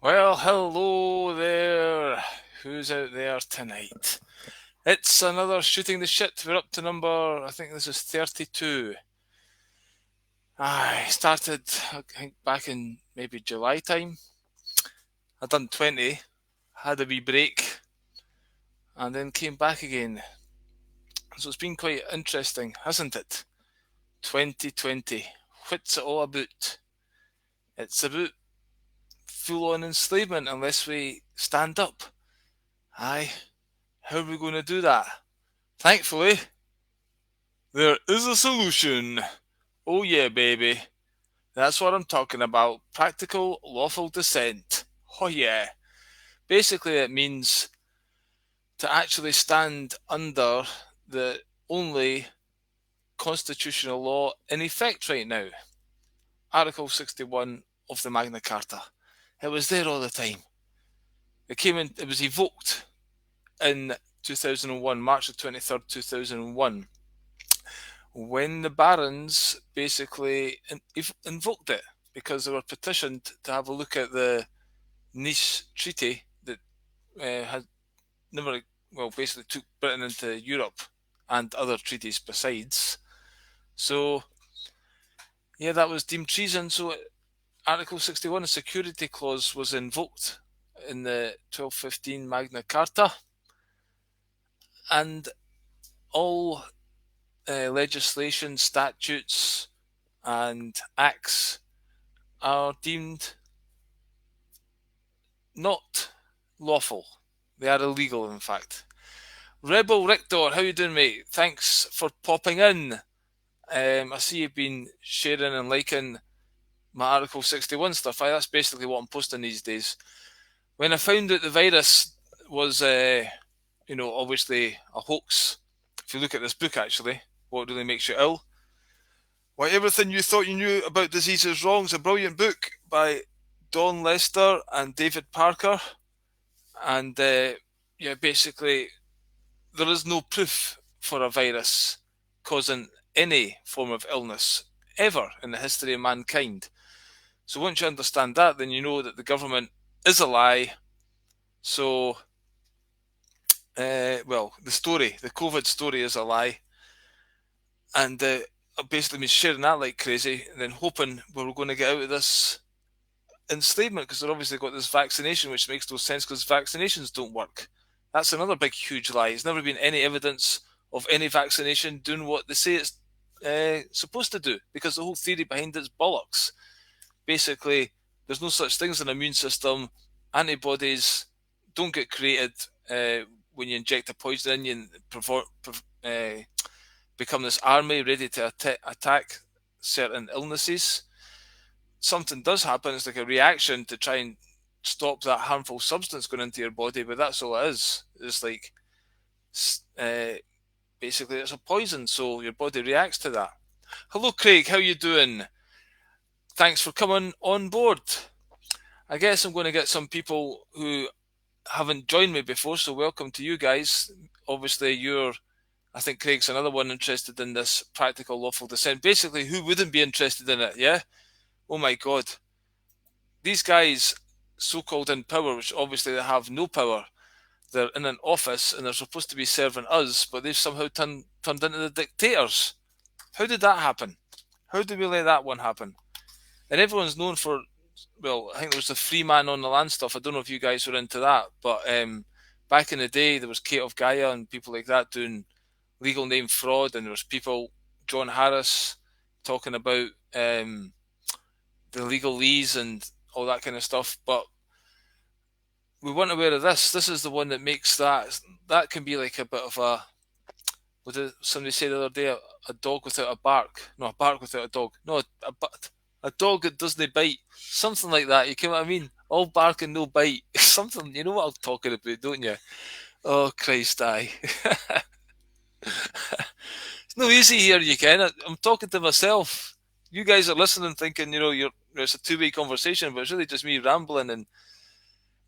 Well, hello there. Who's out there tonight? It's another shooting the shit. We're up to number, I think this is 32. I started, I think, back in maybe July time. I done 20, had a wee break, and then came back again. So it's been quite interesting, hasn't it? 2020. What's it all about? It's about full on enslavement unless we stand up. Aye, how are we going to do that? Thankfully, there is a solution. Oh, yeah, baby. That's what I'm talking about. Practical lawful dissent. Oh, yeah. Basically, it means to actually stand under the only constitutional law in effect right now, Article 61 of the Magna Carta. It was there all the time. It was evoked in 2001, March the 23rd, 2001, when the barons basically invoked it because they were petitioned to have a look at the Nice Treaty that had never, well, basically took Britain into Europe and other treaties besides. So, yeah, that was deemed treason. So, Article 61, a security clause, was invoked in the 1215 Magna Carta, and all legislation, statutes, and acts are deemed not lawful. They are illegal, in fact. Rebel Rictor, how you doing, mate? Thanks for popping in. I see you've been sharing and liking my Article 61 stuff. That's basically what I'm posting these days. When I found out the virus was, obviously a hoax, if you look at this book, actually, What Really Makes You Ill, Why Everything You Thought You Knew About Disease Is Wrong is a brilliant book by Don Lester and David Parker. And, basically, there is no proof for a virus causing any form of illness ever in the history of mankind. So once you understand that, then you know that the government is a lie. So, the COVID story is a lie. And basically been sharing that like crazy and then hoping we're going to get out of this enslavement because they've obviously got this vaccination, which makes no sense because vaccinations don't work. That's another big, huge lie. There's never been any evidence of any vaccination doing what they say it's supposed to do because the whole theory behind it's bollocks. Basically, there's no such thing as an immune system. Antibodies don't get created when you inject a poison in you become this army ready to attack certain illnesses. Something does happen, it's like a reaction to try and stop that harmful substance going into your body, but that's all it is. It's like basically it's a poison, so your body reacts to that. Hello, Craig. How you doing? Thanks for coming on board. I guess I'm going to get some people who haven't joined me before, so welcome to you guys. Obviously, I think Craig's another one interested in this practical lawful dissent. Basically, who wouldn't be interested in it, yeah? Oh my God. These guys, so-called in power, which obviously they have no power, they're in an office and they're supposed to be serving us, but they've somehow turned into the dictators. How did that happen? How did we let that one happen? And everyone's known for, well, I think there was the free man on the land stuff. I don't know if you guys were into that, but back in the day, there was Kate of Gaia and people like that doing legal name fraud, and there was people, John Harris, talking about the legalese and all that kind of stuff, but we weren't aware of this. This is the one that makes that can be like a bit of a, what did somebody say the other day, a dog without a bark. No, a bark without a dog. No, a dog that doesn't bite. Something like that. You know what I mean? All bark and no bite. Something, you know what I'm talking about, don't you? Oh, Christ, aye. It's no easy here, you can. I'm talking to myself. You guys are listening thinking, it's a two-way conversation, but it's really just me rambling, and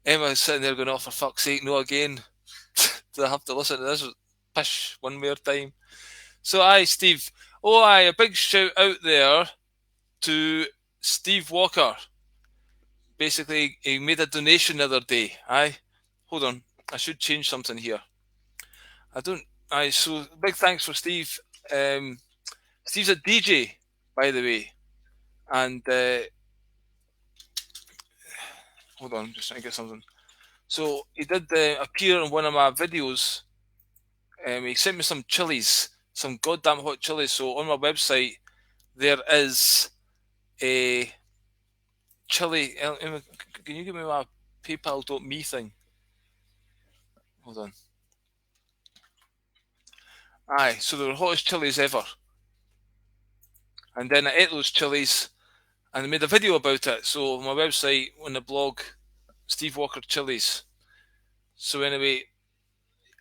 Emma's sitting there going, oh, for fuck's sake, no again. Do I have to listen to this pish one more time? So, aye, Steve. Oh, aye, a big shout out there to Steve Walker. basically he made a donation the other day. Aye, hold on, I should change something here. I don't. Aye, so big thanks for Steve. Steve's a DJ, by the way, and hold on, I'm just trying to get something. So he did appear in one of my videos. He sent me some chilies, some goddamn hot chilies. So on my website there is a chili. Can you give me my PayPal.me thing? Hold on. Aye, so they were hottest chilies ever. And then I ate those chilies and I made a video about it. So on my website, on the blog, Steve Walker Chilies. So anyway,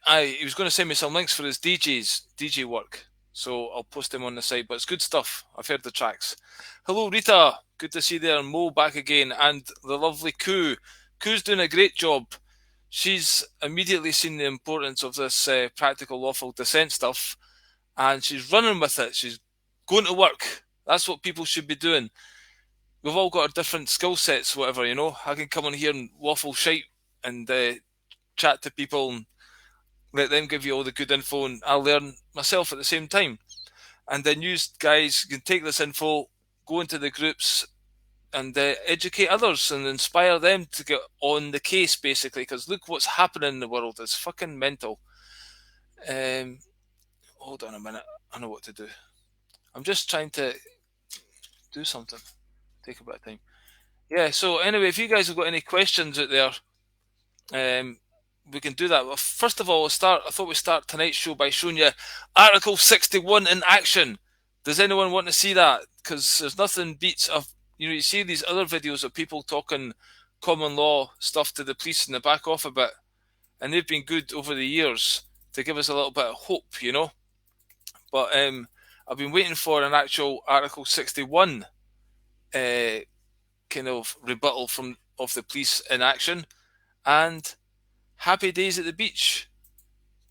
he was going to send me some links for his DJ work. So I'll post them on the site. But it's good stuff. I've heard the tracks. Hello, Rita. Good to see you there. Mo back again. And the lovely Koo. Koo's doing a great job. She's immediately seen the importance of this practical lawful dissent stuff. And she's running with it. She's going to work. That's what people should be doing. We've all got our different skill sets, whatever, you know. I can come on here and waffle shite and chat to people and let them give you all the good info, and I'll learn myself at the same time. And then you guys can take this info, go into the groups, and educate others and inspire them to get on the case, basically, because look what's happening in the world. It's fucking mental. Hold on a minute. I know what to do. I'm just trying to do something. Take a bit of time. Yeah, so anyway, if you guys have got any questions out there, we can do that. Well, first of all, I thought we'd start tonight's show by showing you Article 61 in action. Does anyone want to see that? Because there's nothing beats you see these other videos of people talking common law stuff to the police and they back off a bit. And they've been good over the years to give us a little bit of hope, you know. But I've been waiting for an actual Article 61 kind of rebuttal of the police in action, and happy days at the beach.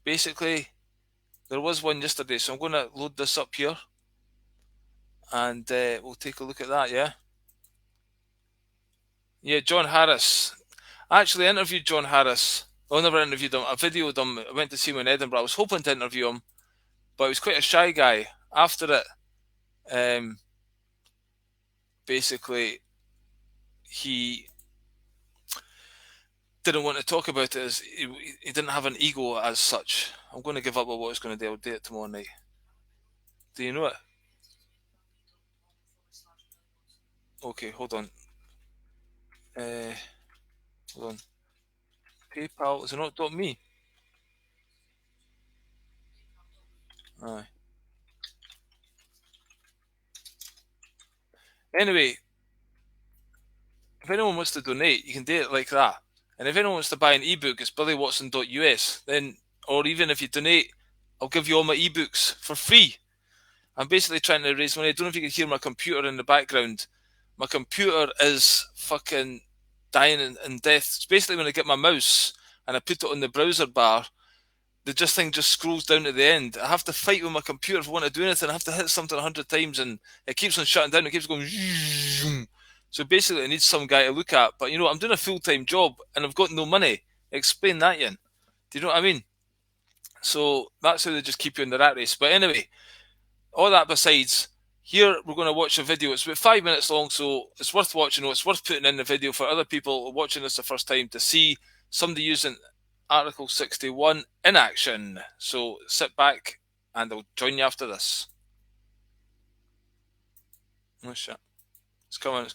Basically, there was one yesterday, so I'm going to load this up here, and we'll take a look at that. Yeah, John Harris. I actually interviewed John Harris. I never interviewed him. I videoed him. I went to see him in Edinburgh. I was hoping to interview him, but he was quite a shy guy. After it, basically, he didn't want to talk about it as he didn't have an ego as such. I'm going to give up on what I was going to do. I'll do it tomorrow night. Do you know it? Okay, hold on. Hold on. PayPal, is it not .me? Aye. Anyway, if anyone wants to donate, you can do it like that. And if anyone wants to buy an ebook, it's billywatson.us. Then, or even if you donate, I'll give you all my ebooks for free. I'm basically trying to raise money. I don't know if you can hear my computer in the background. My computer is fucking dying in death. It's basically when I get my mouse and I put it on the browser bar, the thing just scrolls down to the end. I have to fight with my computer if I want to do anything. I have to hit something 100 times and it keeps on shutting down. It keeps going. So basically I need some guy to look at. But you know, I'm doing a full-time job and I've got no money. Explain that, Ian. Do you know what I mean? So that's how they just keep you in the rat race. But anyway, all that besides, here we're going to watch a video. It's about 5 minutes long, so it's worth watching. It's worth putting in the video for other people watching this the first time to see somebody using Article 61 in action. So sit back and I'll join you after this. Oh shit. It's coming.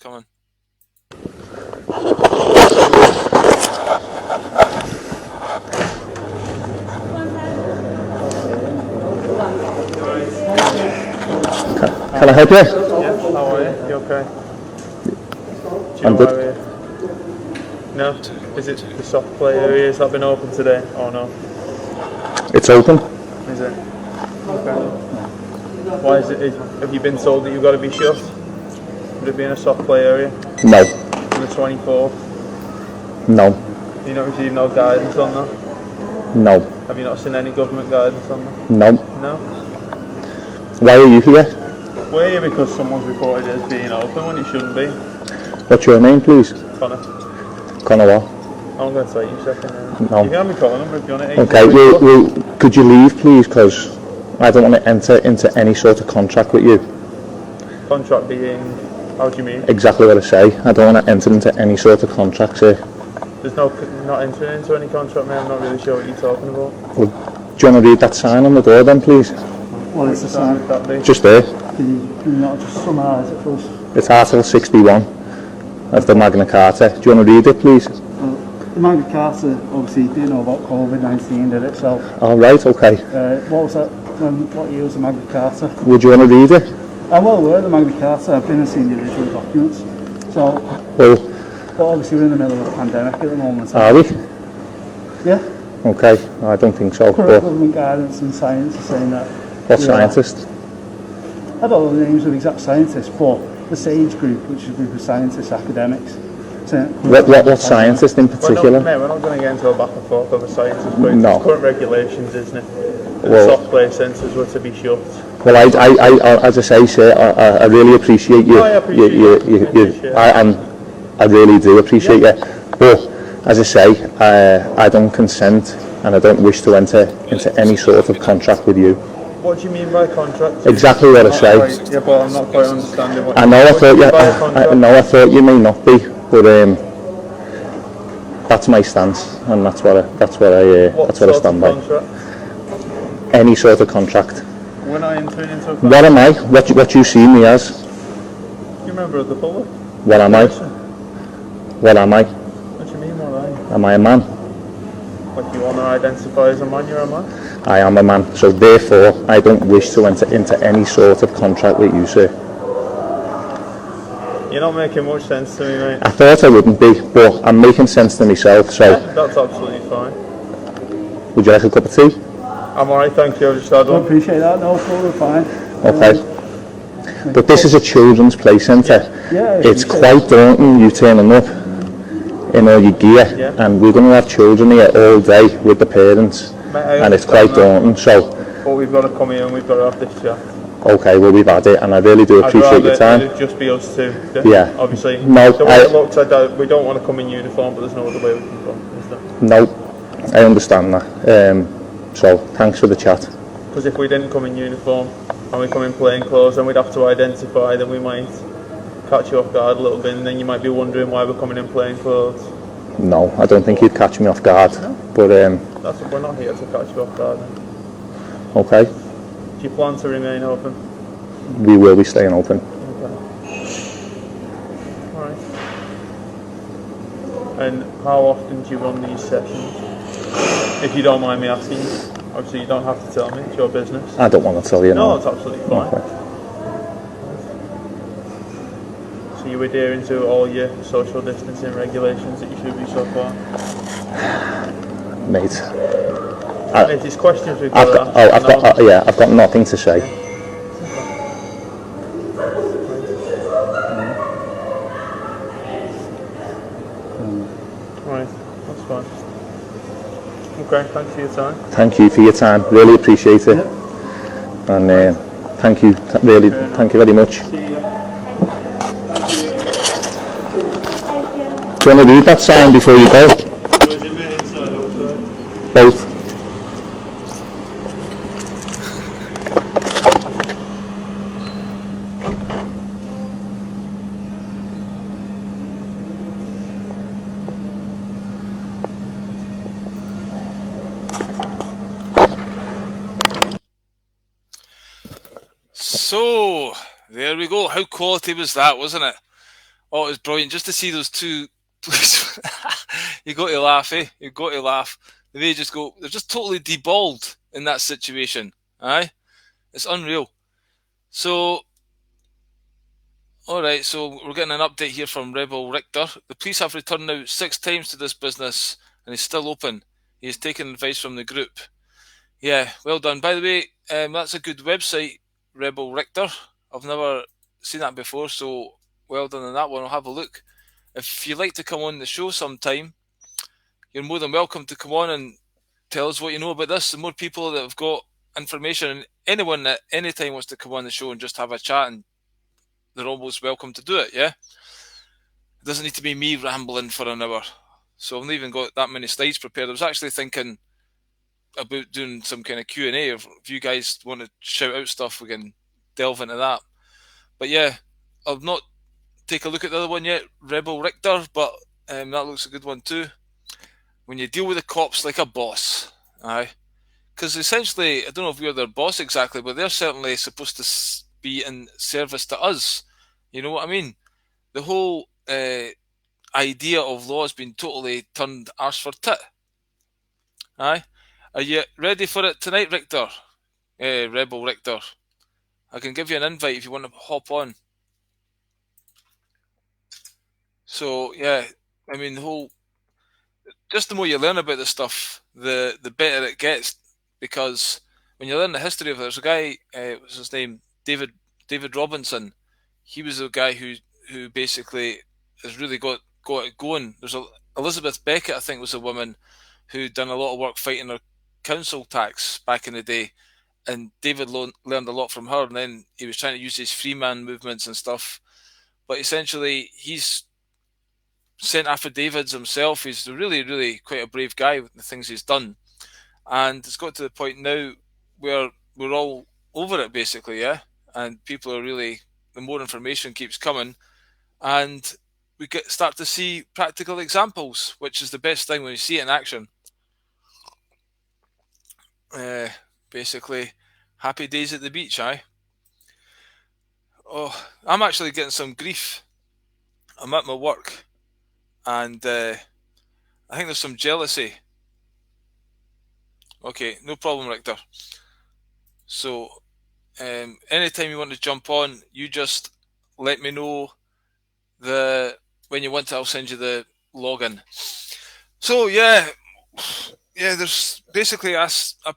Can I help you? Yeah, how are you? You okay? I'm good. No? Is it the soft play area? Has that been open today? Oh no. It's open. Is it? Okay. Why is it? Have you been told that you've got to be shut? Would it be in a soft play area? No. On the 24th? No. You not received no guidance on that? No. Have you not seen any government guidance on that? No. No? Why are you here? We're here because someone's reported it as being open when it shouldn't be. What's your name, please? Connor. Connor what? I'm going to say you second. No. You can have my call number if you want it. Okay, well, could you leave, please? Because I don't want to enter into any sort of contract with you. Contract being, how do you mean? Exactly what I say. I don't want to enter into any sort of contracts here. There's not entering into any contract, mate. I'm not really sure what you're talking about. Well, do you want to read that sign on the door then, please? What is the sign? Just there. Can you not just summarise it for us? It's Article 61 of the Magna Carta. Do you want to read it, please? The Magna Carta, obviously, you do know about COVID-19, did it? So, All right, okay. what was that? What year was the Magna Carta? Would you want to read it? I'm well aware of the Magna Carta. I've been and seen the original documents. So, Well, but obviously we're in the middle of a pandemic at the moment. are we? Yeah. Okay, I don't think so. Current But government guidance and science is saying that. what scientist? I don't know the names of exact scientists, but the SAGE group, which is a group of scientists, academics. What scientist in particular? We're not going to get into a back and forth over scientists, but No. it's current regulations, isn't it? The Well- soft play centres were to be shut. Well, I as I say, sir, I really appreciate you. I appreciate you. I really do appreciate you. But as I say, I don't consent and I don't wish to enter into any sort of contract with you. What do you mean by contract? Exactly what I say. Yeah, but I'm not quite understanding what I know. I thought by a you. contract. I know. I thought you may not be, but that's my stance, and that's what I stand by. Contract? Any sort of contract. We're not entering into a contract. What am I? What you see me as? You're a member of the public. What am I? What am I? What do you mean, what are you? Am I a man? Like you want to identify as a man, you're a man? I am a man, so therefore I don't wish to enter into any sort of contract with you, sir. You're not making much sense to me, mate. I thought I wouldn't be, but I'm making sense to myself, so Yeah, that's absolutely fine. would you like a cup of tea? I'm alright, thank you. I've just had I one. appreciate that. No, we're fine. Okay. But this is a children's play centre. Yeah, It's quite daunting, you turning up in all your gear, Yeah. and we're going to have children here all day with the parents, Mate, I and it's understand quite daunting, so But we've got to come here and we've got to have this chat. okay, well we've had it, and I really do appreciate your time. It'd just be us two. Yeah. Obviously. No, The way it looks, we don't want to come in uniform, but there's no other way we can come, is there? No, I understand that. So thanks for the chat. Because if we didn't come in uniform and we come in plain clothes, then we'd have to identify, then we might catch you off guard a little bit, and then you might be wondering why we're coming in plain clothes. No, I don't think you'd catch me off guard, but We're not here to catch you off guard. okay, Do you plan to remain open? we will be staying open. Okay. Alright. And how often do you run these sessions? If you don't mind me asking, obviously you don't have to tell me, it's your business. I don't want to tell you No, now. it's absolutely fine. Okay. So you adhering to all your social distancing regulations that you should be so far? Mate, Mate, it's questions we've got to ask. I've got nothing to say. Right, that's fine. Okay, thanks for your time. Thank you for your time, really appreciate it. And thank you, thank you very much. See you. Do you want to read that sign before you go? Where's your mate inside, outside? Both. So, there we go. How quality was that, wasn't it? Oh, it was brilliant. Just to see those two police. You got to laugh, eh? You got to laugh. They just go, they're just totally deballed in that situation. Aye? It's unreal. So, alright, so we're getting an update here from Rebel Richter. The police have returned now 6 times to this business and he's still open. He has taken advice from the group. Yeah, well done. By the way, that's a good website, Rebel Richter. I've never seen that before, so well done on that one. I'll have a look. If you'd like to come on the show sometime, you're more than welcome to come on and tell us what you know about this. The more people that have got information, and anyone at any time wants to come on the show and just have a chat, and they're almost welcome to do it, yeah? It doesn't need to be me rambling for an hour. So I've not even got that many slides prepared. I was actually thinking about doing some kind of Q&A. If you guys want to shout out stuff, we can delve into that. But yeah, I've not take a look at the other one yet, Rebel Richter, but that looks a good one too. When you deal with the cops like a boss, aye. Because essentially, I don't know if we're their boss exactly, but they're certainly supposed to be in service to us. You know what I mean? The whole idea of law has been totally turned arse for tit. Aye. Are you ready for it tonight, Richter? Rebel Richter. I can give you an invite if you want to hop on. So yeah, I mean the whole. Just the more you learn about this stuff, the better it gets. Because when you learn the history of it, there's a guy. What's his name? David Robinson. He was the guy who basically has really got it going. There's Elizabeth Beckett, I think, was a woman who done a lot of work fighting her council tax back in the day, and David learned a lot from her. And then he was trying to use his freeman movements and stuff. But essentially, he's sent affidavits himself. He's really, really quite a brave guy with the things he's done. And it's got to the point now where we're all over it, basically, yeah? And people are really, the more information keeps coming, and we start to see practical examples, which is the best thing when you see it in action. Basically, happy days at the beach, aye? Oh, I'm actually getting some grief. I'm at my work, and I think there's some jealousy. Okay, no problem, Richter. So, anytime you want to jump on, you just let me know when you want to. I'll send you the login. So yeah, There's basically I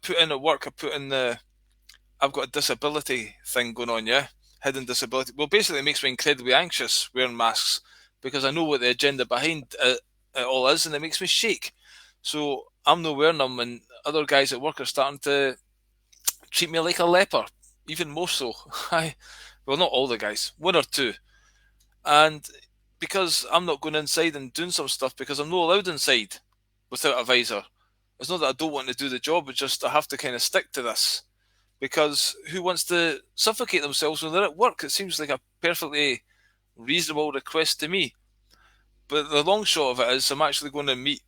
put in at work. I've got a disability thing going on. Yeah, hidden disability. Well, basically, it makes me incredibly anxious wearing masks because I know what the agenda behind it all is, and it makes me shake. So I'm not wearing them, and other guys at work are starting to treat me like a leper, even more so. Well, not all the guys, one or two, and because I'm not going inside and doing some stuff because I'm not allowed inside without a visor. It's not that I don't want to do the job, it's just I have to kind of stick to this because who wants to suffocate themselves when they're at work? It seems like a perfectly reasonable request to me. But the long shot of it is I'm actually going to meet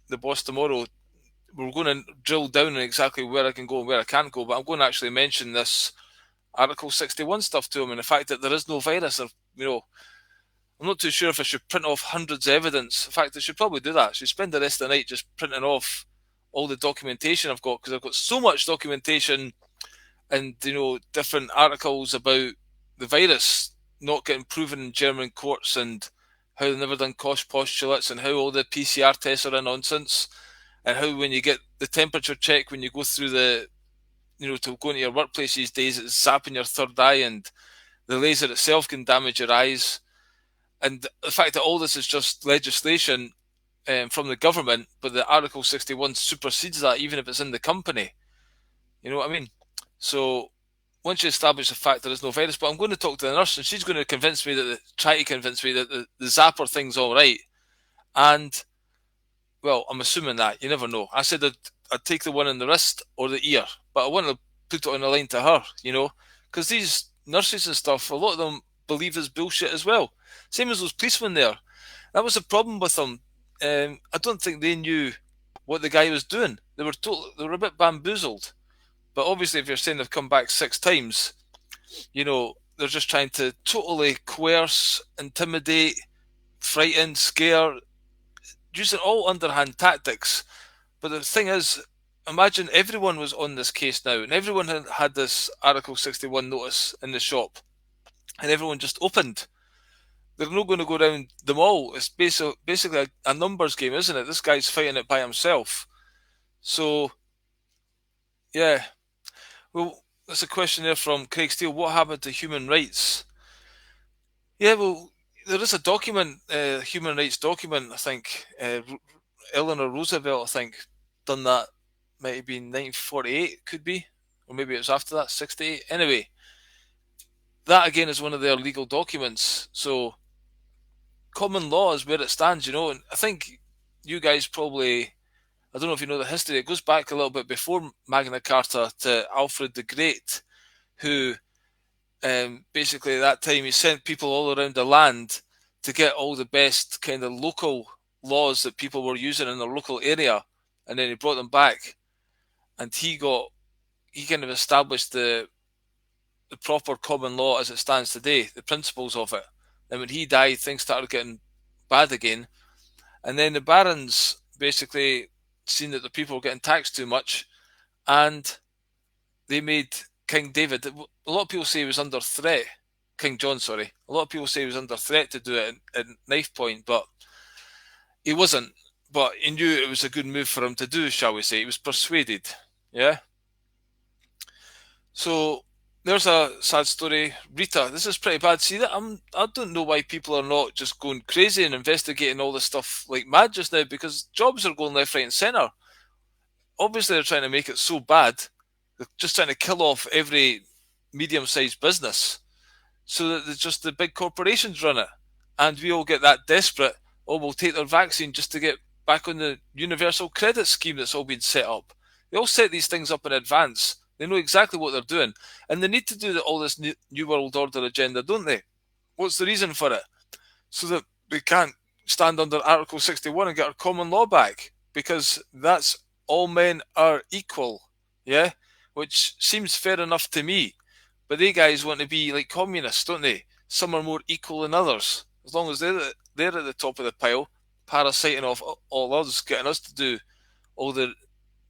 the boss tomorrow. We're going to drill down on exactly where I can go and where I can't go, but I'm going to actually mention this Article 61 stuff to him and the fact that there is no virus. Or, I'm not too sure if I should print off hundreds of evidence. In fact, I should probably do that. I should spend the rest of the night just printing off all the documentation I've got because I've got so much documentation and different articles about the virus not getting proven in German courts and how they've never done cost postulates and how all the PCR tests are a nonsense and how when you get the temperature check when you go through to go into your workplace these days it's zapping your third eye and the laser itself can damage your eyes and the fact that all this is just legislation from the government, but the Article 61 supersedes that even if it's in the company. You know what I mean? So once you establish the fact there is no virus, but I'm going to talk to the nurse and she's going to try to convince me that the zapper thing's all right. And, well, I'm assuming that. You never know. I said I'd take the one in the wrist or the ear, but I want to put it on the line to her, because these nurses and stuff, a lot of them believe this bullshit as well. Same as those policemen there. That was the problem with them. I don't think they knew what the guy was doing. They were a bit bamboozled. But obviously, if you're saying they've come back 6 times, they're just trying to totally coerce, intimidate, frighten, scare, using all underhand tactics. But the thing is, imagine everyone was on this case now, and everyone had this Article 61 notice in the shop, and everyone just opened. They're not going to go around them all. It's basically a numbers game, isn't it? This guy's fighting it by himself. So, yeah. Well, there's a question there from Craig Steele. What happened to human rights? Yeah, well, there is a document, human rights document, I think. Eleanor Roosevelt, I think, done that. Might have been 1948, could be. Or maybe it was after that, 68. Anyway, that again is one of their legal documents. So, common law is where it stands, and I think you guys probably, I don't know if you know the history, it goes back a little bit before Magna Carta to Alfred the Great, who basically at that time he sent people all around the land to get all the best kind of local laws that people were using in their local area, and then he brought them back, and he kind of established the proper common law as it stands today, the principles of it. And when he died, things started getting bad again. And then the barons basically seen that the people were getting taxed too much, and they made King David. A lot of people say he was under threat. King John, sorry. A lot of people say he was under threat to do it at knife point, but he wasn't. But he knew it was a good move for him to do, shall we say. He was persuaded. Yeah? So there's a sad story. Rita, this is pretty bad. See that I don't know why people are not just going crazy and investigating all this stuff like mad just now, because jobs are going left, right, and centre. Obviously, they're trying to make it so bad. They're just trying to kill off every medium-sized business so that just the big corporations run it, and we all get that desperate. Oh, we'll take their vaccine just to get back on the universal credit scheme that's all been set up. They all set these things up in advance. They know exactly what they're doing, and they need to do all this New World Order agenda, don't they? What's the reason for it? So that we can't stand under Article 61 and get our common law back, because that's all men are equal, yeah? Which seems fair enough to me. But they guys want to be like communists, don't they? Some are more equal than others. As long as they're at the top of the pile, parasiting off all others, getting us to do all the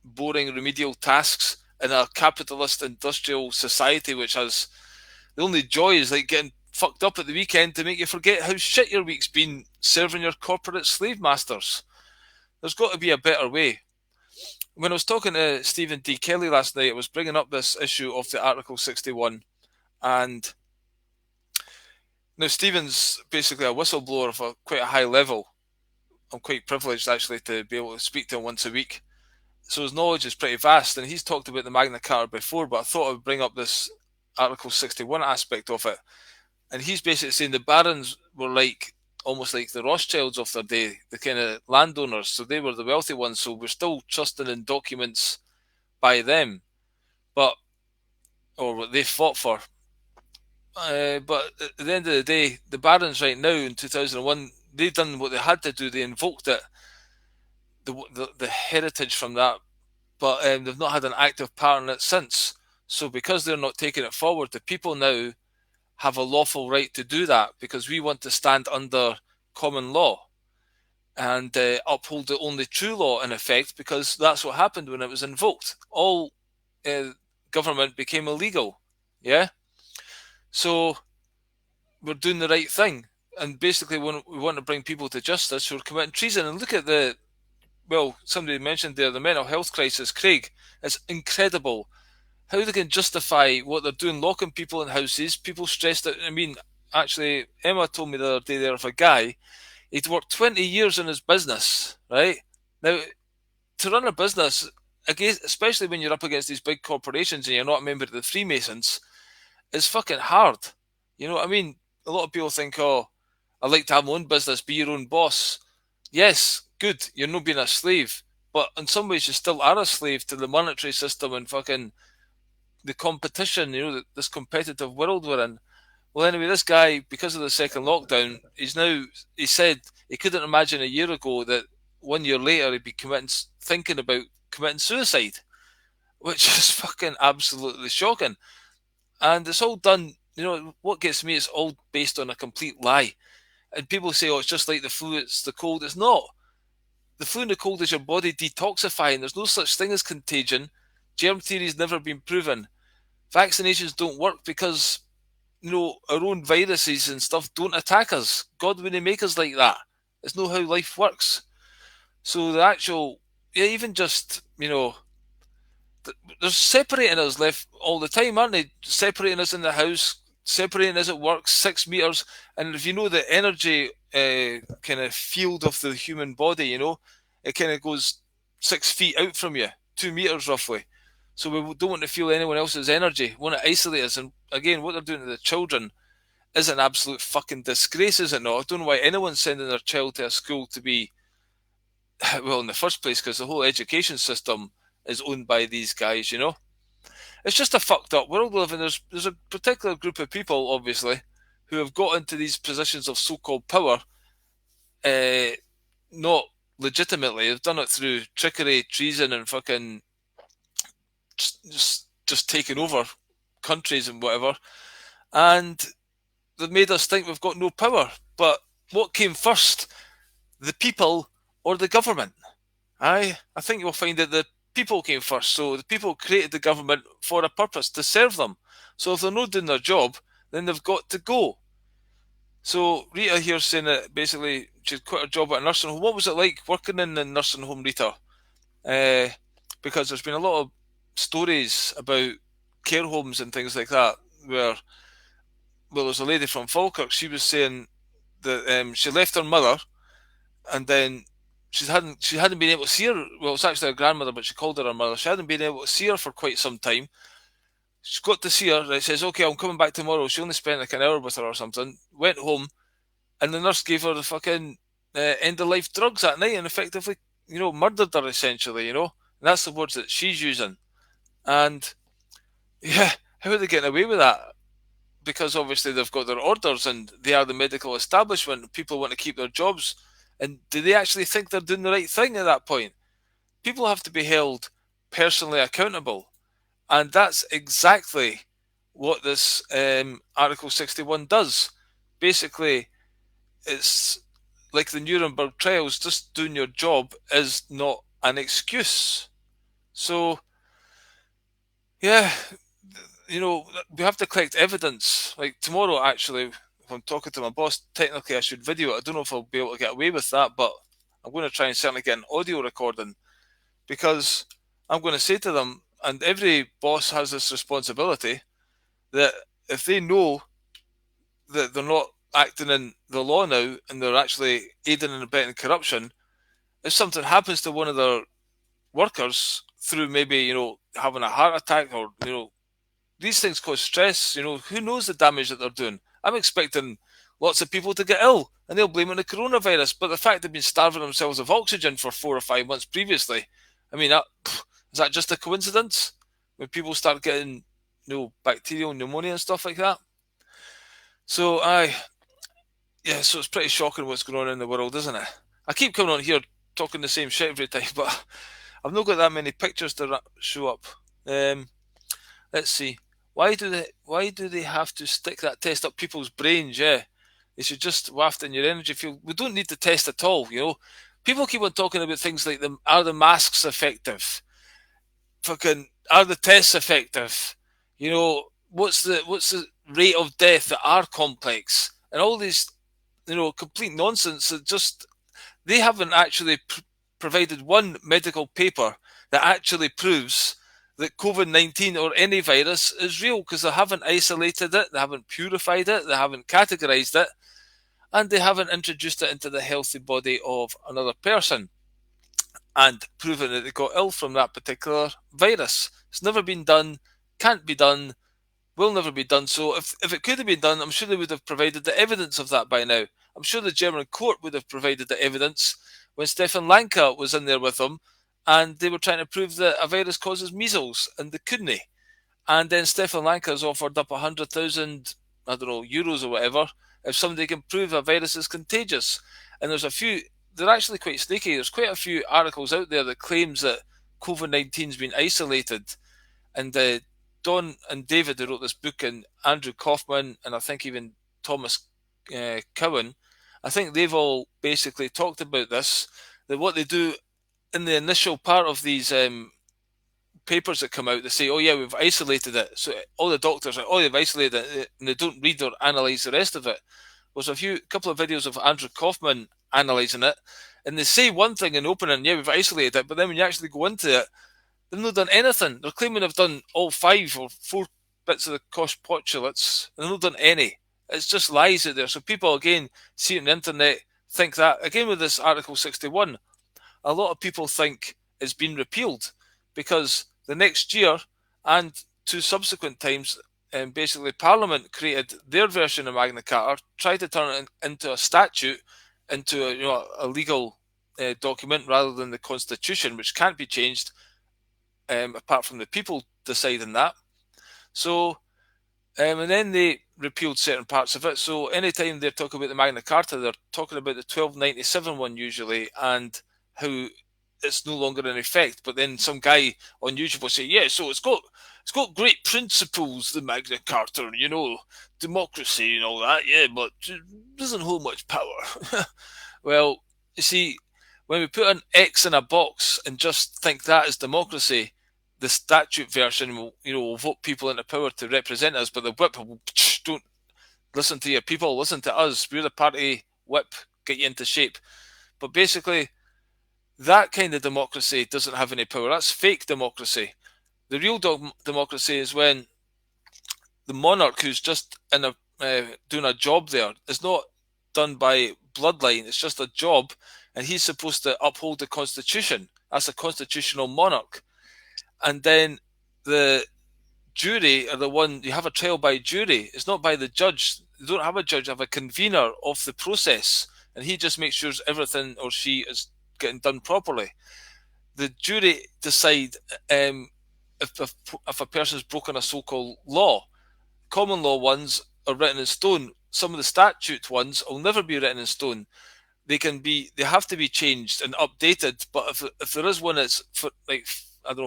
boring remedial tasks in a capitalist industrial society, which has the only joy is like getting fucked up at the weekend to make you forget how shit your week's been serving your corporate slave masters. There's got to be a better way. When I was talking to Stephen D. Kelly last night, I was bringing up this issue of the Article 61, and now Stephen's basically a whistleblower of quite a high level. I'm quite privileged actually to be able to speak to him once a week. So his knowledge is pretty vast, and he's talked about the Magna Carta before, but I thought I would bring up this Article 61 aspect of it. And he's basically saying the barons were like almost like the Rothschilds of their day, the kind of landowners. So they were the wealthy ones. So we're still trusting in documents by them, or what they fought for. But at the end of the day, the barons right now in 2001, they've done what they had to do. They invoked it, the heritage from that, but they've not had an active part in it since. So because they're not taking it forward, the people now have a lawful right to do that, because we want to stand under common law and uphold the only true law in effect, because that's what happened when it was invoked. All government became illegal. Yeah? So we're doing the right thing. And basically when we want to bring people to justice who are committing treason, and look at somebody mentioned there, the mental health crisis, Craig, it's incredible how they can justify what they're doing, locking people in houses, people stressed out. I mean, actually, Emma told me the other day there of a guy, he'd worked 20 years in his business, right? Now, to run a business, especially when you're up against these big corporations and you're not a member of the Freemasons, is fucking hard. You know what I mean? A lot of people think, oh, I'd like to have my own business, be your own boss. Yes, good, you're not being a slave. But in some ways, you still are a slave to the monetary system and fucking the competition, this competitive world we're in. Well, anyway, this guy, because of the second lockdown, he said he couldn't imagine a year ago that 1 year later he'd be thinking about committing suicide, which is fucking absolutely shocking. And it's all done, what gets me is all based on a complete lie. And people say, oh, it's just like the flu, it's the cold. It's not. The flu and the cold is your body detoxifying. There's no such thing as contagion. Germ theory has never been proven. Vaccinations don't work because, our own viruses and stuff don't attack us. God wouldn't make us like that. It's not how life works. So the actual, even just, they're separating us left all the time, aren't they? Separating us in the house, separating us at work, 6 meters. And if you know the energy kind of field of the human body, it kind of goes 6 feet out from you, 2 meters roughly. So we don't want to feel anyone else's energy. We want to isolate us. And again, what they're doing to the children is an absolute fucking disgrace, is it not? I don't know why anyone's sending their child to a school to be, well, in the first place, because the whole education system is owned by these guys, you know? It's just a fucked up world we live in. There's a particular group of people, obviously, who have got into these positions of so-called power, not legitimately. They've done it through trickery, treason, and fucking just taking over countries and whatever. And they've made us think we've got no power. But what came first, the people or the government? I think you'll find that the people came first. So the people created the government for a purpose, to serve them. So if they're not doing their job, then they've got to go. So Rita here saying that basically she'd quit her job at a nursing home. What was it like working in the nursing home, Rita? Because there's been a lot of stories about care homes and things like that where, well, there's a lady from Falkirk, she was saying that she left her mother and then she hadn't been able to see her. Well, it's actually her grandmother, but she called her mother. She hadn't been able to see her for quite some time. She got to see her, and it says, okay, I'm coming back tomorrow. She only spent like an hour with her or something, went home, and the nurse gave her the fucking end-of-life drugs that night and effectively, murdered her, essentially, And that's the words that she's using. And, yeah, how are they getting away with that? Because obviously they've got their orders and they are the medical establishment. People want to keep their jobs. And do they actually think they're doing the right thing at that point? People have to be held personally accountable. And that's exactly what this Article 61 does. Basically, it's like the Nuremberg trials, just doing your job is not an excuse. So, yeah, we have to collect evidence. Like tomorrow, actually, if I'm talking to my boss, technically I should video it. I don't know if I'll be able to get away with that, but I'm going to try and certainly get an audio recording, because I'm going to say to them, and every boss has this responsibility, that if they know that they're not acting in the law now and they're actually aiding and abetting corruption, if something happens to one of their workers through maybe, having a heart attack or, these things cause stress, who knows the damage that they're doing? I'm expecting lots of people to get ill and they'll blame it on the coronavirus, but the fact they've been starving themselves of oxygen for 4 or 5 months previously, I mean, is that just a coincidence? When people start getting, bacterial pneumonia and stuff like that? So, so it's pretty shocking what's going on in the world, isn't it? I keep coming on here talking the same shit every time, but I've not got that many pictures to show up. Let's see. Why do they have to stick that test up people's brains? Yeah, they should just waft in your energy field. We don't need to test at all. People keep on talking about things like are the masks effective? Fucking are the tests effective? What's the rate of death that are complex? And all these, complete nonsense that just they haven't actually provided one medical paper that actually proves that COVID-19 or any virus is real, because they haven't isolated it, they haven't purified it, they haven't categorized it, and they haven't introduced it into the healthy body of another person and proven that they got ill from that particular virus. It's never been done, can't be done, will never be done. So if it could have been done, I'm sure they would have provided the evidence of that by now. I'm sure the German court would have provided the evidence when Stefan Lanka was in there with them and they were trying to prove that a virus causes measles and they couldn't. And then Stefan Lanka has offered up 100,000, euros or whatever, if somebody can prove a virus is contagious. And there's a few, they're actually quite sneaky. There's quite a few articles out there that claims that COVID-19's been isolated. And Don and David, who wrote this book, and Andrew Kaufman, and I think even Thomas Cowan, I think they've all basically talked about this, that what they do in the initial part of these papers that come out, they say, oh yeah, we've isolated it. So all the doctors are, oh, they've isolated it, and they don't read or analyse the rest of it. There's a couple of videos of Andrew Kaufman analysing it, and they say one thing in opening, yeah, we've isolated it, but then when you actually go into it, they've not done anything. They're claiming they've done all 5 or 4 bits of the cost postulates, and they've not done any. It's just lies out there. So people, again, see it on the internet, think that. Again, with this Article 61, a lot of people think it's been repealed because the next year and 2 subsequent times, basically Parliament created their version of Magna Carta, tried to turn it into a statute, into a legal document rather than the Constitution, which can't be changed apart from the people deciding that. So, and then they repealed certain parts of it. So anytime they're talking about the Magna Carta, they're talking about the 1297 one usually, and how it's no longer in effect. But then some guy on YouTube will say, yeah, so it's got great principles, the Magna Carta, democracy and all that, yeah, but it doesn't hold much power. Well, you see, when we put an X in a box and just think that is democracy, the statute version will vote people into power to represent us, but the whip will, don't listen to your people, listen to us. We're the party whip, get you into shape. But basically, that kind of democracy doesn't have any power. That's fake democracy. The real democracy is when the monarch who's just doing a job there is not done by bloodline. It's just a job, and he's supposed to uphold the constitution. That's a constitutional monarch. And then the jury are the one, you have a trial by jury. It's not by the judge. You don't have a judge, you have a convener of the process, and he just makes sure everything or she is getting done properly. The jury decide if a person's broken a so-called law. Common law ones are written in stone. Some of the statute ones will never be written in stone. They have to be changed and updated. But if there is one that's for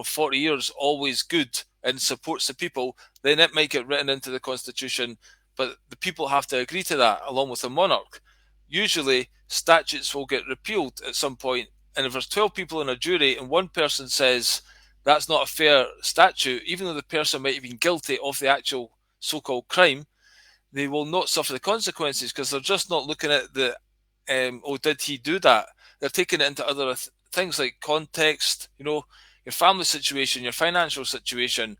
40 years always good and supports the people, then it might get written into the constitution. But the people have to agree to that along with the monarch. Usually statutes will get repealed at some point, and if there's 12 people in a jury and one person says that's not a fair statute, even though the person might have been guilty of the actual so-called crime, they will not suffer the consequences because they're just not looking at the did he do that? They're taking it into other things like context, your family situation, your financial situation,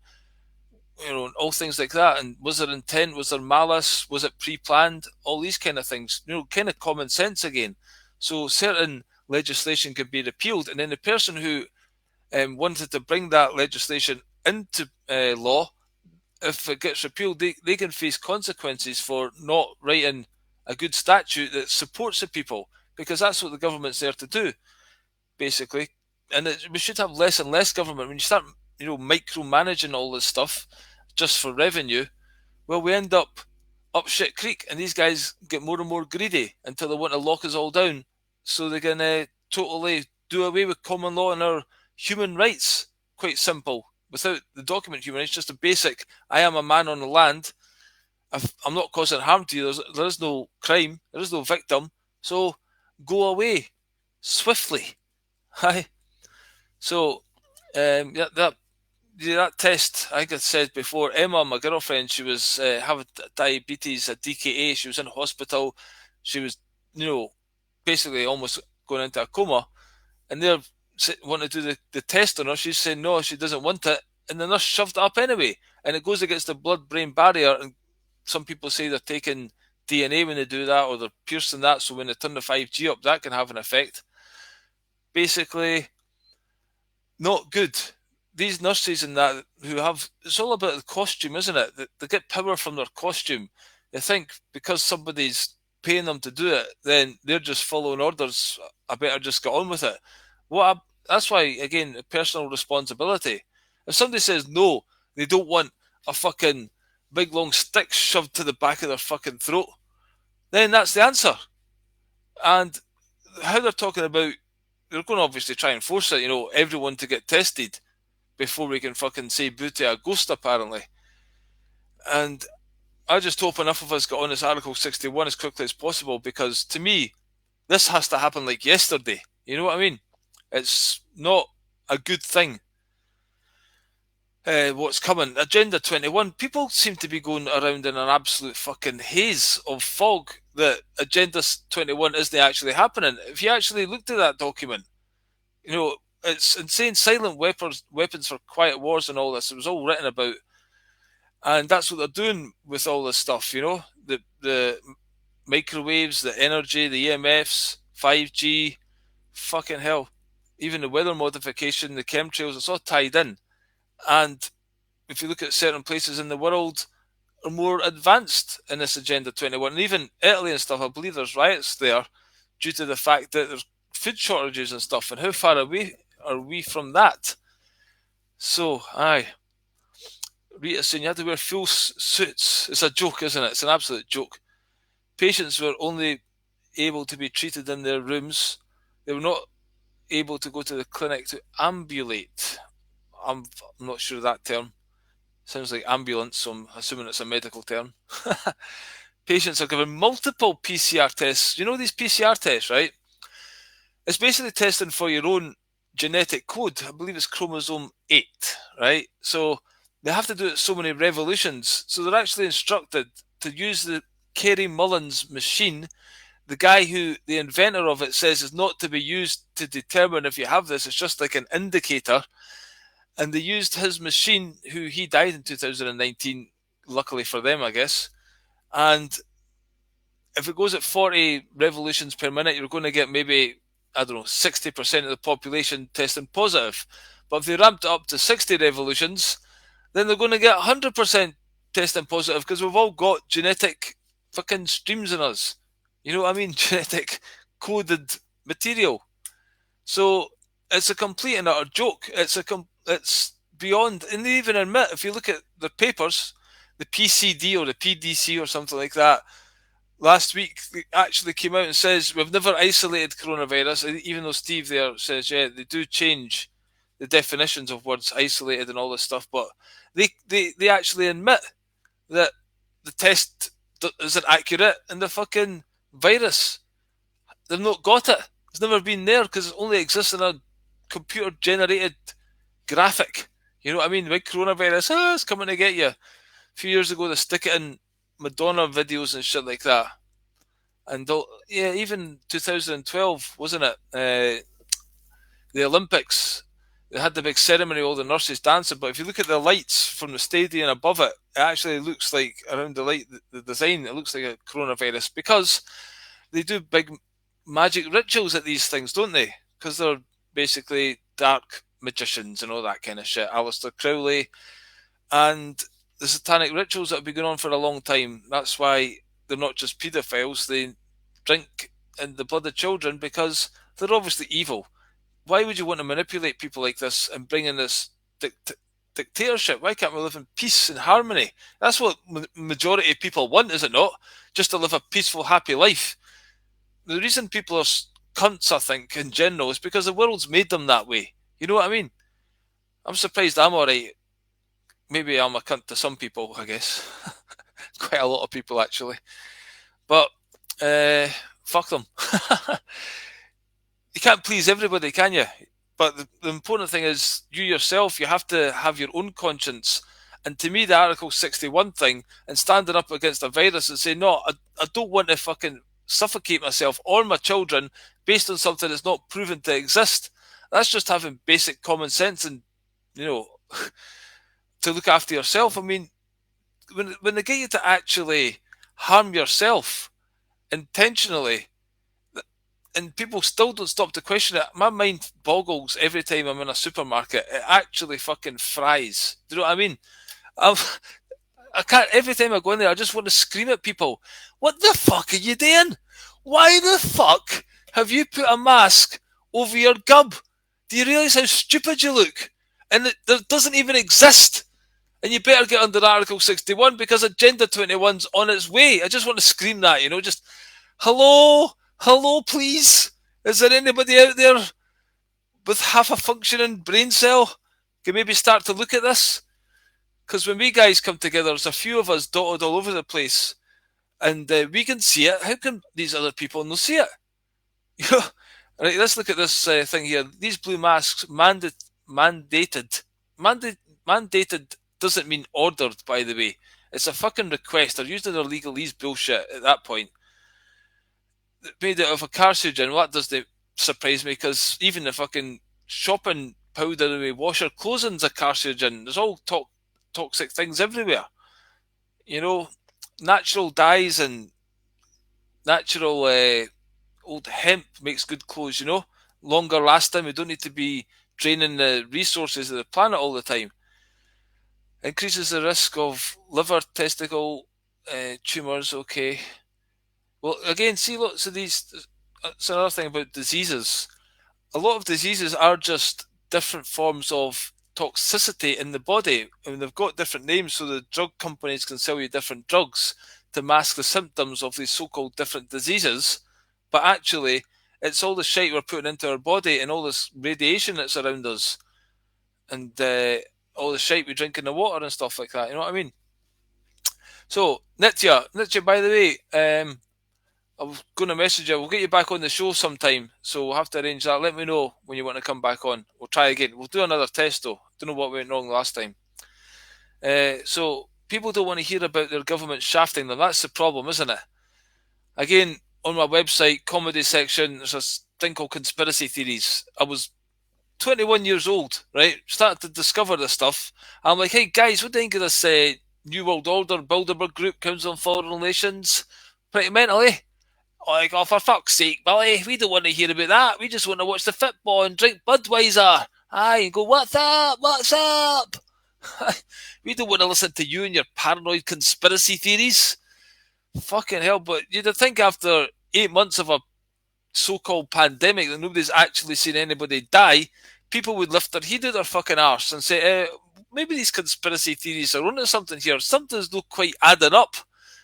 all things like that. And was there intent? Was there malice? Was it pre-planned? All these kind of things, kind of common sense again. So certain legislation can be repealed, and then the person who wanted to bring that legislation into law, if it gets repealed, they can face consequences for not writing a good statute that supports the people, because that's what the government's there to do, basically. And we should have less and less government. When you start, micromanaging all this stuff just for revenue, well, we end up shit creek, and these guys get more and more greedy until they want to lock us all down, so they can totally do away with common law and our human rights. Quite simple. Without the document human rights, just a basic, I am a man on the land. I'm not causing harm to you. There is no crime. There is no victim. So go away swiftly. Hi. So that test, I think I said before, Emma, my girlfriend, she was having diabetes, a DKA. She was in hospital. She was, basically almost going into a coma. And they're wanting to do the test on her. She's saying no, she doesn't want it. And the nurse shoved it up anyway. And it goes against the blood-brain barrier. And some people say they're taking DNA when they do that, or they're piercing that, so when they turn the 5G up, that can have an effect. Basically, not good. These nurses and that it's all about the costume, isn't it? They get power from their costume. They think because somebody's paying them to do it, then they're just following orders. I better just get on with it. That's why, again, personal responsibility. If somebody says no, they don't want a fucking big long stick shoved to the back of their fucking throat, then that's the answer. And how they're talking about, they're going to obviously try and force it, everyone to get tested before we can fucking say boo to a ghost, apparently. And I just hope enough of us get on this Article 61 as quickly as possible, because to me, this has to happen like yesterday. You know what I mean? It's not a good thing. What's coming? Agenda 21. People seem to be going around in an absolute fucking haze of fog that Agenda 21 isn't actually happening. If you actually looked at that document, it's insane. Silent weapons for quiet wars and all this. It was all written about. And that's what they're doing with all this stuff, the microwaves, the energy, the EMFs, 5G, fucking hell. Even the weather modification, the chemtrails, it's all tied in. And if you look at certain places in the world, are more advanced in this Agenda 21. And even Italy and stuff, I believe there's riots there due to the fact that there's food shortages and stuff. And how far away are we from that? So, aye. Rita saying you had to wear full suits. It's a joke, isn't it? It's an absolute joke. Patients were only able to be treated in their rooms. They were not able to go to the clinic to ambulate. I'm not sure of that term. Sounds like ambulance, so I'm assuming it's a medical term. Patients are given multiple PCR tests. You know these PCR tests, right? It's basically testing for your own genetic code. I believe it's chromosome 8, right? So they have to do it so many revolutions. So they're actually instructed to use the Kerry Mullins machine. The guy who, the inventor of it, says is not to be used to determine if you have this. It's just like an indicator. And they used his machine, who he died in 2019, luckily for them, I guess. And if it goes at 40 revolutions per minute, you're going to get maybe, I don't know, 60% of the population testing positive. But if they ramped it up to 60 revolutions, then they're going to get 100% testing positive because we've all got genetic fucking streams in us. You know what I mean? Genetic coded material. So it's a complete and utter joke. It's beyond, and they even admit, if you look at the papers, the PCD or the PDC or something like that, last week they actually came out and says we've never isolated coronavirus, even though Steve there says, yeah, they do change the definitions of words isolated and all this stuff, but they actually admit that the test isn't accurate and the fucking virus, they've not got it. It's never been there because it only exists in a computer generated graphic. You know what I mean? The big coronavirus, it's coming to get you. A few years ago, they stick it in Madonna videos and shit like that. And yeah, even 2012, wasn't it? The Olympics, they had the big ceremony, all the nurses dancing. But if you look at the lights from the stadium above it, it actually looks like, around the light, the design, it looks like a coronavirus because they do big magic rituals at these things, don't they? Because they're basically dark magicians and all that kind of shit. Aleister Crowley and the satanic rituals that have been going on for a long time. That's why they're not just paedophiles. They drink in the blood of children because they're obviously evil. Why would you want to manipulate people like this and bring in this dictatorship? Why can't we live in peace and harmony? That's what majority of people want, is it not? Just to live a peaceful, happy life. The reason people are cunts, I think, in general, is because the world's made them that way. You know what I mean? I'm surprised I'm alright. Maybe I'm a cunt to some people, I guess. Quite a lot of people, actually. But, fuck them. You can't please everybody, can you? But the important thing is, you yourself, you have to have your own conscience. And to me, the Article 61 thing, and standing up against a virus and saying, no, I don't want to fucking suffocate myself or my children based on something that's not proven to exist. That's just having basic common sense and, you know, to look after yourself. I mean, when they get you to actually harm yourself intentionally, and people still don't stop to question it, my mind boggles every time I'm in a supermarket. It actually fucking fries. Do you know what I mean? I can't, every time I go in there, I just want to scream at people. What the fuck are you doing? Why the fuck have you put a mask over your gub? Do you realise how stupid you look? And it doesn't even exist. And you better get under Article 61 because Agenda 21's on its way. I just want to scream that, you know, just, hello, please. Is there anybody out there with half a functioning brain cell? Can maybe start to look at this? Because when we guys come together, there's a few of us dotted all over the place, and we can see it. How can these other people not see it? Right, let's look at this thing here. These blue masks mandated doesn't mean ordered, by the way. It's a fucking request. They're using their legalese bullshit at that point. Made out of a carcinogen. Well, that doesn't surprise me because even the fucking shopping powder we wash our clothes in's a carcinogen. There's all toxic things everywhere. You know, natural dyes and natural old hemp makes good clothes, you know. Longer lasting. We don't need to be draining the resources of the planet all the time. Increases the risk of liver, testicle tumours, okay. Well, again, see lots of these. It's another thing about diseases. A lot of diseases are just different forms of toxicity in the body, and they've got different names, so the drug companies can sell you different drugs to mask the symptoms of these so-called different diseases. But actually, it's all the shit we're putting into our body and all this radiation that's around us, and all the shit we drink in the water and stuff like that. You know what I mean? So, Nitya, by the way, I was going to message you. We'll get you back on the show sometime, so we'll have to arrange that. Let me know when you want to come back on. We'll try again. We'll do another test, though. Don't know what went wrong last time. So, people don't want to hear about their government shafting them. That's the problem, isn't it? Again, on my website, comedy section, there's a thing called conspiracy theories. I was 21 years old, right? Started to discover this stuff. I'm like, hey, guys, what do you think of this New World Order, Bilderberg Group, Council on Foreign Relations? Pretty mental, eh? Like, oh, for fuck's sake, Billy, we don't want to hear about that. We just want to watch the football and drink Budweiser. Aye, and go, what's up? What's up? We don't want to listen to you and your paranoid conspiracy theories. Fucking hell, but you'd think after 8 months of a so-called pandemic that nobody's actually seen anybody die, people would lift their head out their fucking arse and say, maybe these conspiracy theories are onto something here. Something's not quite adding up.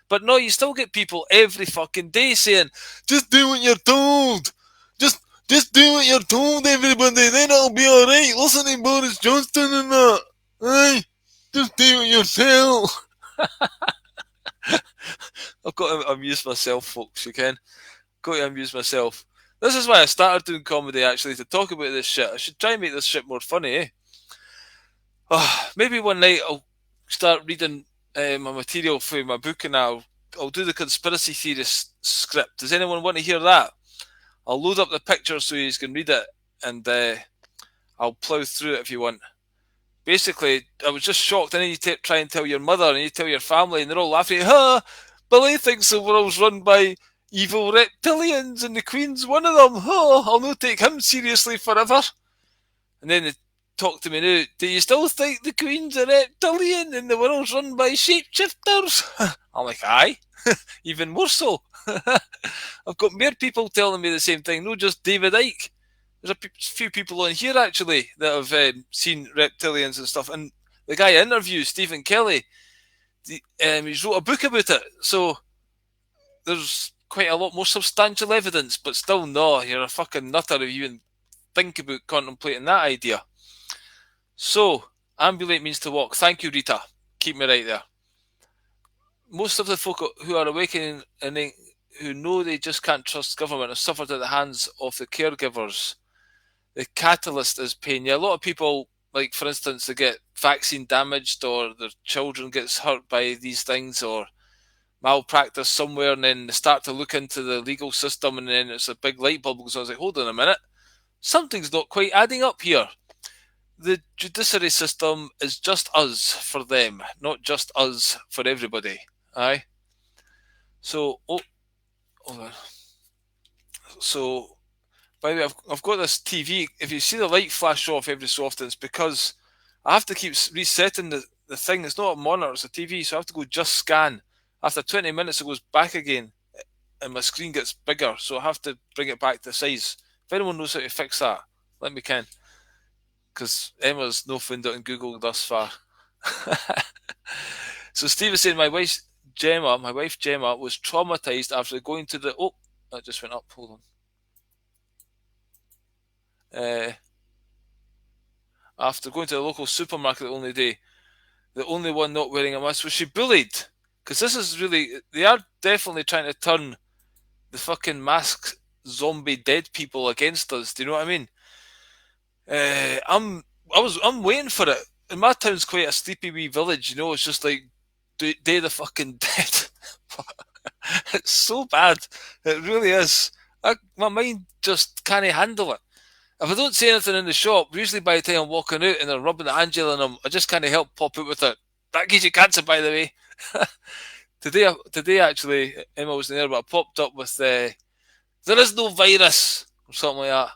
But no, you still get people every fucking day saying, just do what you're told. Just do what you're told, everybody. Then it'll be alright. Listen to Boris Johnson and that. Aye, just do it yourself. I've got to amuse myself, folks, you can. Got to amuse myself. This is why I started doing comedy, actually, to talk about this shit. I should try and make this shit more funny, eh? Maybe one night I'll start reading my material for my book, and I'll do the conspiracy theorist script. Does anyone want to hear that? I'll load up the picture so you can read it, and I'll plough through it if you want. Basically, I was just shocked, and then you try and tell your mother, and you tell your family, and they're all laughing. Billy thinks the world's run by evil reptilians, and the Queen's one of them. I'll not take him seriously forever. And then they talk to me now. Do you still think the Queen's a reptilian and the world's run by shapeshifters? I'm like, aye, even more so. I've got more people telling me the same thing, not just David Icke. There's a few people on here actually that have seen reptilians and stuff. And the guy I interviewed, Stephen Kelly, he's wrote a book about it. So there's quite a lot more substantial evidence, but still, no, you're a fucking nutter if you even think about contemplating that idea. So, ambulate means to walk. Thank you, Rita. Keep me right there. Most of the folk who are awakening and who know they just can't trust government have suffered at the hands of the caregivers. The catalyst is pain. Yeah, a lot of people, like for instance, they get vaccine damaged or their children gets hurt by these things or malpractice somewhere, and then they start to look into the legal system, and then it's a big light bulb goes on. I was like, hold on a minute, something's not quite adding up here. The judiciary system is just us for them, not just us for everybody. Aye. So, so by the way, I've got this TV. If you see the light flash off every so often, it's because I have to keep resetting the thing. It's not a monitor, it's a TV, so I have to go just scan. After 20 minutes, it goes back again, and my screen gets bigger, so I have to bring it back to size. If anyone knows how to fix that, let me can. Because Emma's no found it on Google thus far. So Steve is saying my wife Gemma was traumatized after going to the... Oh, that just went up. Hold on. After going to the local supermarket the only day, the only one not wearing a mask, was she bullied? Because this is really... They are definitely trying to turn the fucking mask zombie dead people against us. Do you know what I mean? I'm waiting for it. And my town's quite a sleepy wee village, you know. It's just like Day of the fucking Dead. It's so bad. It really is. My mind just can't handle it. If I don't say anything in the shop, usually by the time I'm walking out and they're rubbing the hand gel on them, I just can't help pop out with it. That gives you cancer, by the way. Today actually, Emma wasn't there, but I popped up with there is no virus or something like that.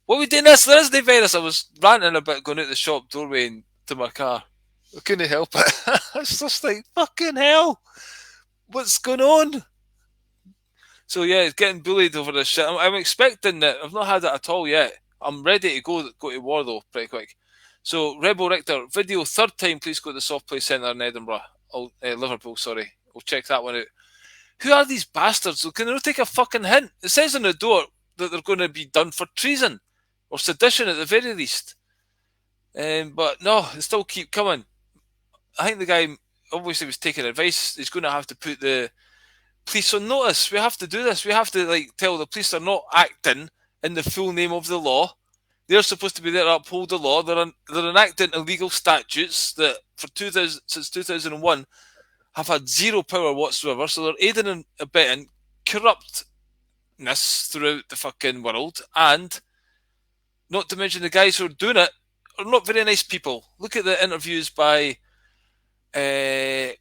What are we doing this? There is no virus. I was ranting about going out the shop doorway and to my car. I couldn't help it. It's just like, fucking hell, what's going on? So yeah, it's getting bullied over this shit. I'm expecting that. I've not had it at all yet. I'm ready to go to war though, pretty quick. So Rebel Richter video third time. Please go to the Soft Play Centre in Edinburgh, Liverpool. Sorry, we'll check that one out. Who are these bastards? Can they not take a fucking hint? It says on the door that they're going to be done for treason or sedition at the very least. But no, they still keep coming. I think the guy obviously was taking advice. He's going to have to put the police on notice. We have to do this. We have to tell the police they're not acting in the full name of the law. They're supposed to be there to uphold the law. They're enacting illegal statutes that since 2001 have had zero power whatsoever. So they're aiding and abetting corruptness throughout the fucking world, and not to mention the guys who are doing it are not very nice people. Look at the interviews by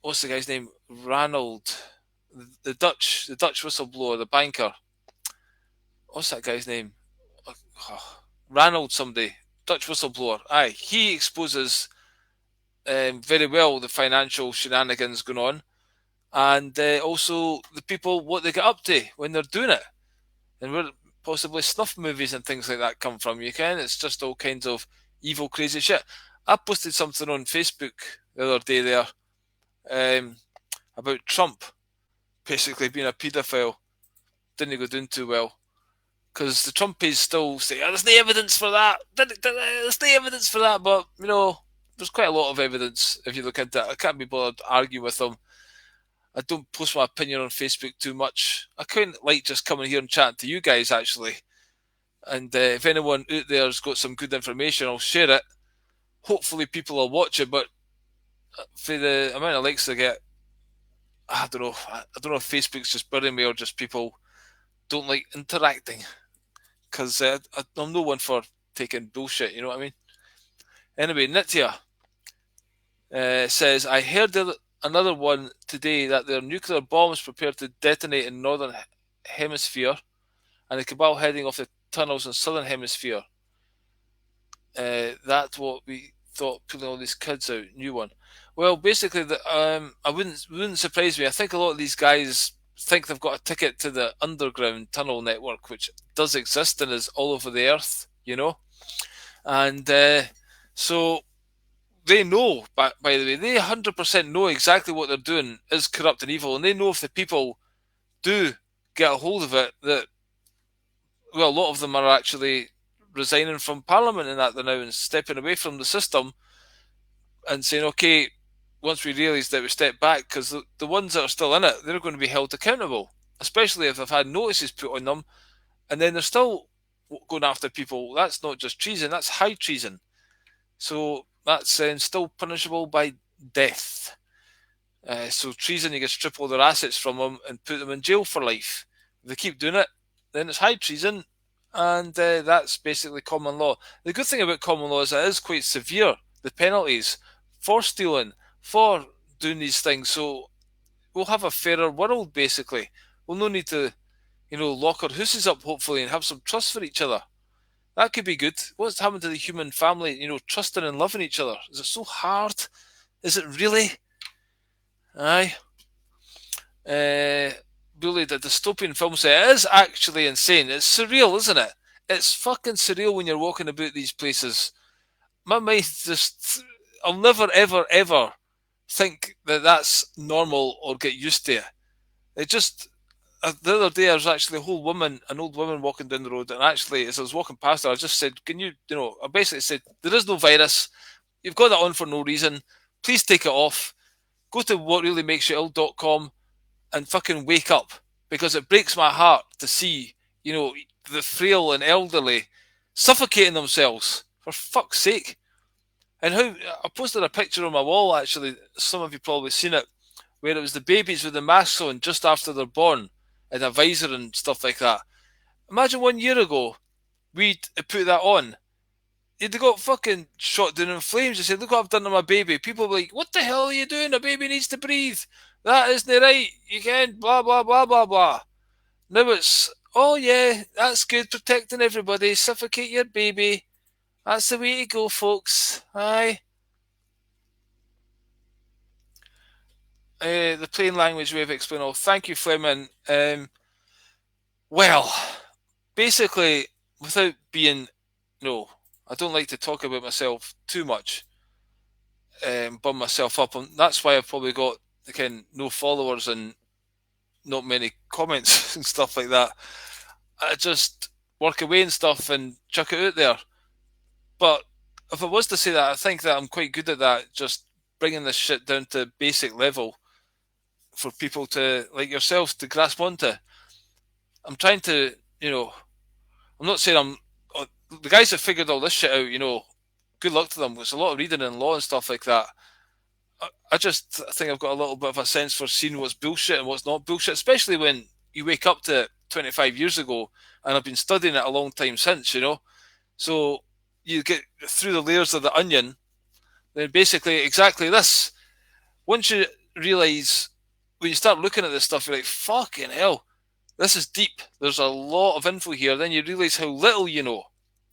what's the guy's name? Ranald, the Dutch whistleblower, the banker. What's that guy's name? Ranald somebody, Dutch whistleblower. Aye, he exposes very well the financial shenanigans going on, and also the people what they get up to when they're doing it, and where possibly snuff movies and things like that come from. You can. It's just all kinds of evil, crazy shit. I posted something on Facebook the other day there about Trump basically being a paedophile. Didn't go down too well. Because the Trumpies still say, oh, there's no evidence for that. There's no evidence for that. But, there's quite a lot of evidence if you look into it. I can't be bothered arguing with them. I don't post my opinion on Facebook too much. I couldn't like just coming here and chatting to you guys, actually. And if anyone out there's got some good information, I'll share it. Hopefully people will watch it. But for the amount of likes I get, I don't know. I don't know if Facebook's just burying me or just people don't like interacting. Because I'm no one for taking bullshit, you know what I mean? Anyway, Nitya says, I heard another one today that there are nuclear bombs prepared to detonate in northern hemisphere and the cabal heading off the tunnels in southern hemisphere. That's what we thought, pulling all these kids out. New one. Well, basically, I wouldn't surprise me. I think a lot of these guys think they've got a ticket to the underground tunnel network, which does exist and is all over the earth, and so they know, by the way, they 100% know exactly what they're doing is corrupt and evil, and they know if the people do get a hold of it, that, well, a lot of them are actually resigning from Parliament and that now and stepping away from the system and saying, okay, once we realise that we step back, because the ones that are still in it, they're going to be held accountable, especially if they've had notices put on them, and then they're still going after people. That's not just treason, that's high treason. So that's still punishable by death. So treason, you can strip all their assets from them and put them in jail for life. If they keep doing it, then it's high treason, and that's basically common law. The good thing about common law is it is quite severe, the penalties for stealing, for doing these things. So we'll have a fairer world, basically. We'll no need to, lock our houses up, hopefully, and have some trust for each other. That could be good. What's happened to the human family, trusting and loving each other? Is it so hard? Is it really? Aye. Bullied, a dystopian film set. It is actually insane. It's surreal, isn't it? It's fucking surreal when you're walking about these places. My mind just... I'll never, ever, ever think that that's normal or get used to it. It just... the other day, I was actually an old woman walking down the road, and actually, as I was walking past her, I just said, can you, I basically said, there is no virus. You've got that on for no reason. Please take it off. Go to whatreallymakesyouill.com and fucking wake up, because it breaks my heart to see, the frail and elderly suffocating themselves, for fuck's sake. And how I posted a picture on my wall, actually, some of you probably seen it, where it was the babies with the masks on just after they're born, and a visor and stuff like that. Imagine 1 year ago, we'd put that on. You'd have got fucking shot down in flames. They said, look what I've done to my baby. People were like, what the hell are you doing? A baby needs to breathe. That isn't right. You can't, blah, blah, blah, blah, blah. Now it's, oh yeah, that's good, protecting everybody. Suffocate your baby. That's the way to go, folks. Aye. The plain language way of explaining all. Thank you, Fleming. Well, basically, without being, no, I don't like to talk about myself too much, bum myself up, and that's why I've probably got again no followers and not many comments and stuff like that. I just work away and stuff and chuck it out there. But if I was to say that, I think that I'm quite good at that, just bringing this shit down to basic level for people to, like yourselves, to grasp onto. I'm trying to, I'm not saying the guys that figured all this shit out, good luck to them. There's a lot of reading in law and stuff like that. I just think I've got a little bit of a sense for seeing what's bullshit and what's not bullshit, especially when you wake up to it 25 years ago and I've been studying it a long time since, So you get through the layers of the onion, then basically exactly this. Once you realise, when you start looking at this stuff, you're like, fucking hell, this is deep. There's a lot of info here. Then you realise how little you know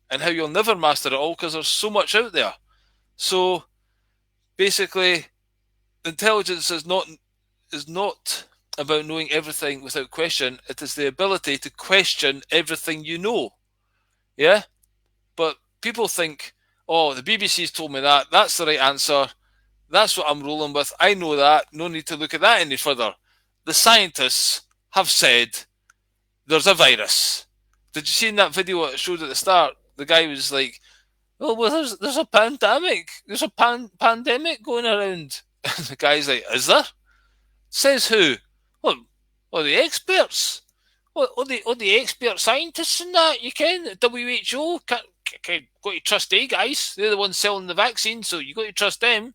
and how you'll never master it all because there's so much out there. So basically, intelligence is not about knowing everything without question. It is the ability to question everything you know. Yeah? But people think, oh, the BBC's told me that. That's the right answer. That's what I'm rolling with. I know that. No need to look at that any further. The scientists have said there's a virus. Did you see in that video it showed at the start? The guy was like, "Oh, well, there's a pandemic. There's a pandemic going around." And the guy's like, "Is there?" Says who? Well, the experts. All the expert scientists and that. You can WHO. Can't got to trust they guys. They're the ones selling the vaccine, so you got to trust them.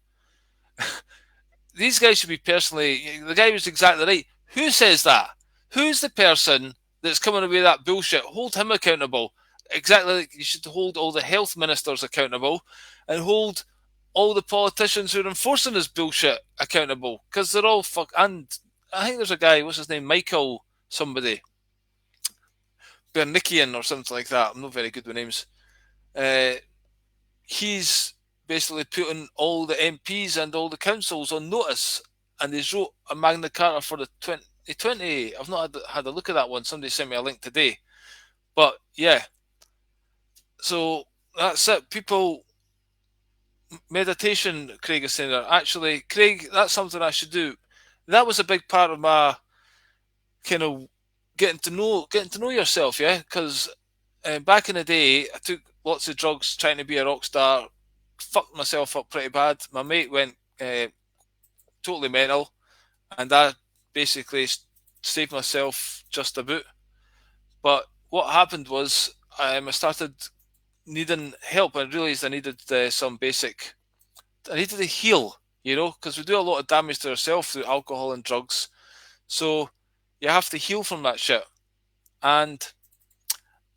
These guys should be personally. The guy was exactly right. Who says that? Who's the person that's coming away with that bullshit? Hold him accountable. Exactly like you should hold all the health ministers accountable and hold all the politicians who are enforcing this bullshit accountable because they're all fuck. And I think there's a guy, what's his name, Michael somebody, Bernikian or something like that. I'm not very good with names. He's basically putting all the MPs and all the councils on notice, and he's wrote a Magna Carta for the 2020. I've not had a look at that one. Somebody sent me a link today. But yeah, so that's it. People, meditation, Craig is saying there. Actually, Craig, that's something I should do. That was a big part of my kind of getting to know yourself, yeah. Because back in the day, I took lots of drugs trying to be a rock star. Fucked myself up pretty bad. My mate went totally mental, and I basically saved myself just about. But what happened was I started needing help. I realised I needed some basic. I needed to heal, because we do a lot of damage to ourselves through alcohol and drugs. So you have to heal from that shit. And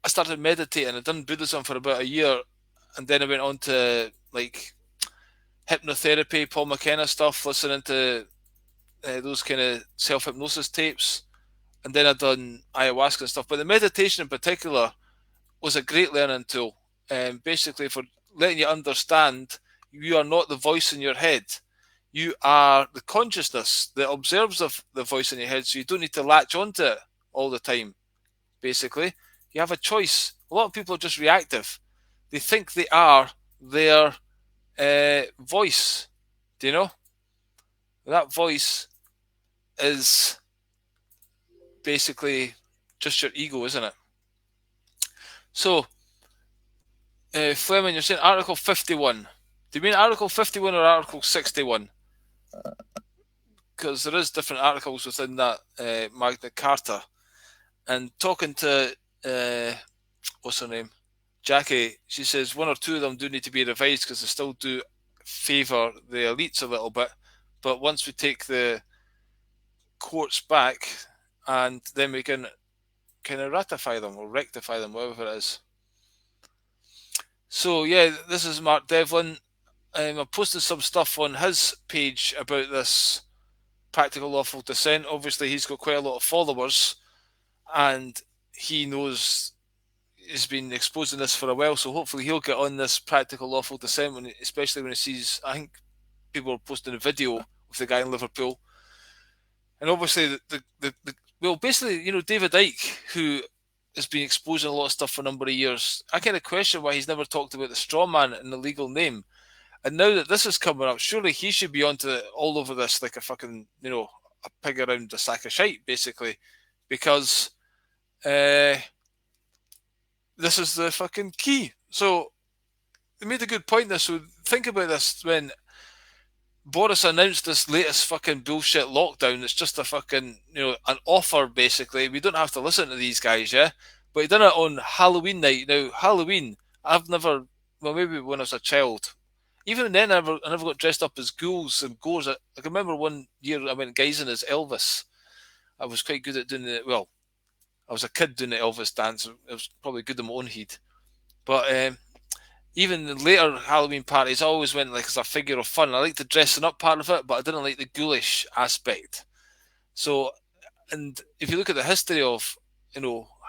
I started meditating. I'd done Buddhism for about a year, and then I went on to like hypnotherapy, Paul McKenna stuff, listening to those kind of self-hypnosis tapes. And then I'd done ayahuasca and stuff. But the meditation in particular was a great learning tool. Basically for letting you understand you are not the voice in your head. You are the consciousness that observes the voice in your head, so you don't need to latch onto it all the time, basically. You have a choice. A lot of people are just reactive. They think they are their voice. Do you know? That voice is basically just your ego, isn't it? So, Fleming, you're saying Article 51. Do you mean Article 51 or Article 61? Because there is different articles within that Magna Carta. And talking to, what's her name? Jackie, she says one or two of them do need to be revised because they still do favour the elites a little bit. But once we take the courts back, and then we can kind of ratify them or rectify them, whatever it is. So yeah, this is Mark Devlin. I posted some stuff on his page about this practical lawful dissent. Obviously, he's got quite a lot of followers, and he knows he's been exposing this for a while. So hopefully, he'll get on this practical lawful dissent, especially when he sees. I think people are posting a video of the guy in Liverpool. And obviously, well, basically, David Icke, who has been exposing a lot of stuff for a number of years, I kind of question why he's never talked about the straw man and the legal name. And now that this is coming up, surely he should be onto all over this like a fucking, a pig around a sack of shite, basically, because this is the fucking key. So they made a good point there. So think about this when Boris announced this latest fucking bullshit lockdown. It's just a fucking, an offer, basically. We don't have to listen to these guys, yeah? But he done it on Halloween night. Now, Halloween, I've never, well, maybe when I was a child. Even then, I never got dressed up as ghouls and ghosts. I can remember one year I went guising as Elvis. I was quite good at doing it. Well, I was a kid doing the Elvis dance. It was probably good in my own head. But even the later Halloween parties, I always went like as a figure of fun. I liked the dressing up part of it, but I didn't like the ghoulish aspect. So, and if you look at the history of,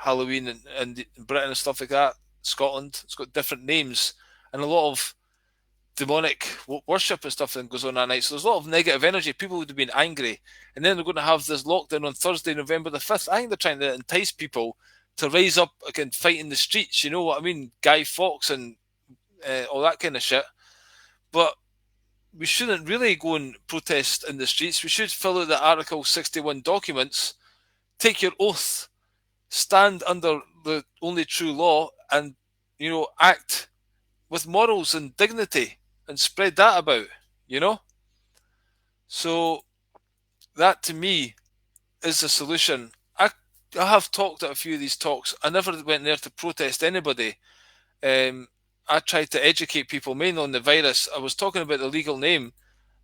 Halloween and Britain and stuff like that, Scotland, it's got different names and a lot of demonic worship and stuff that goes on that night. So there's a lot of negative energy. People would have been angry. And then they're going to have this lockdown on Thursday, November the 5th. I think they're trying to entice people to rise up and fight in the streets. You know what I mean? Guy Fawkes and all that kind of shit. But we shouldn't really go and protest in the streets. We should fill out the Article 61 documents, take your oath, stand under the only true law, and, act with morals and dignity and spread that about, So that to me is the solution. I have talked at a few of these talks. I never went there to protest anybody. I tried to educate people mainly on the virus. I was talking about the legal name.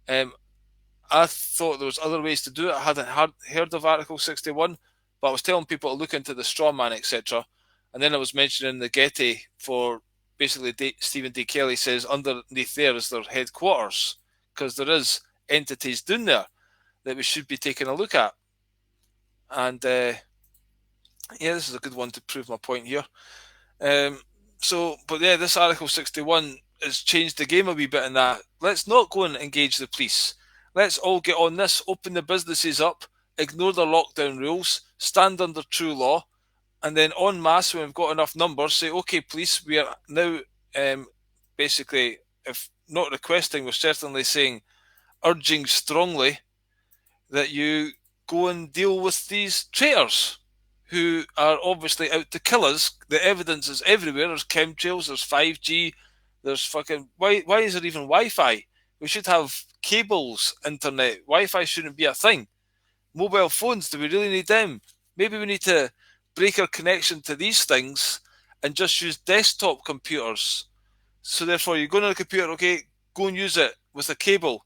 I thought there was other ways to do it. I hadn't heard of Article 61, but I was telling people to look into the straw man, etc. And then I was mentioning the Getty for basically Stephen D. Kelly says underneath there is their headquarters, because there is entities down there that we should be taking a look at. And this is a good one to prove my point here. This Article 61 has changed the game a wee bit in that. Let's not go and engage the police. Let's all get on this, open the businesses up, ignore the lockdown rules, stand under true law, and then en masse, when we've got enough numbers, say, okay, police, we are now basically, if not requesting, we're certainly saying, urging strongly that you go and deal with these traitors who are obviously out to kill us. The evidence is everywhere. There's chemtrails, there's 5G, there's fucking... Why is there even Wi-Fi? We should have cables, internet. Wi-Fi shouldn't be a thing. Mobile phones, do we really need them? Maybe we need to break our connection to these things and just use desktop computers. So therefore, you go on a computer, okay, go and use it with a cable.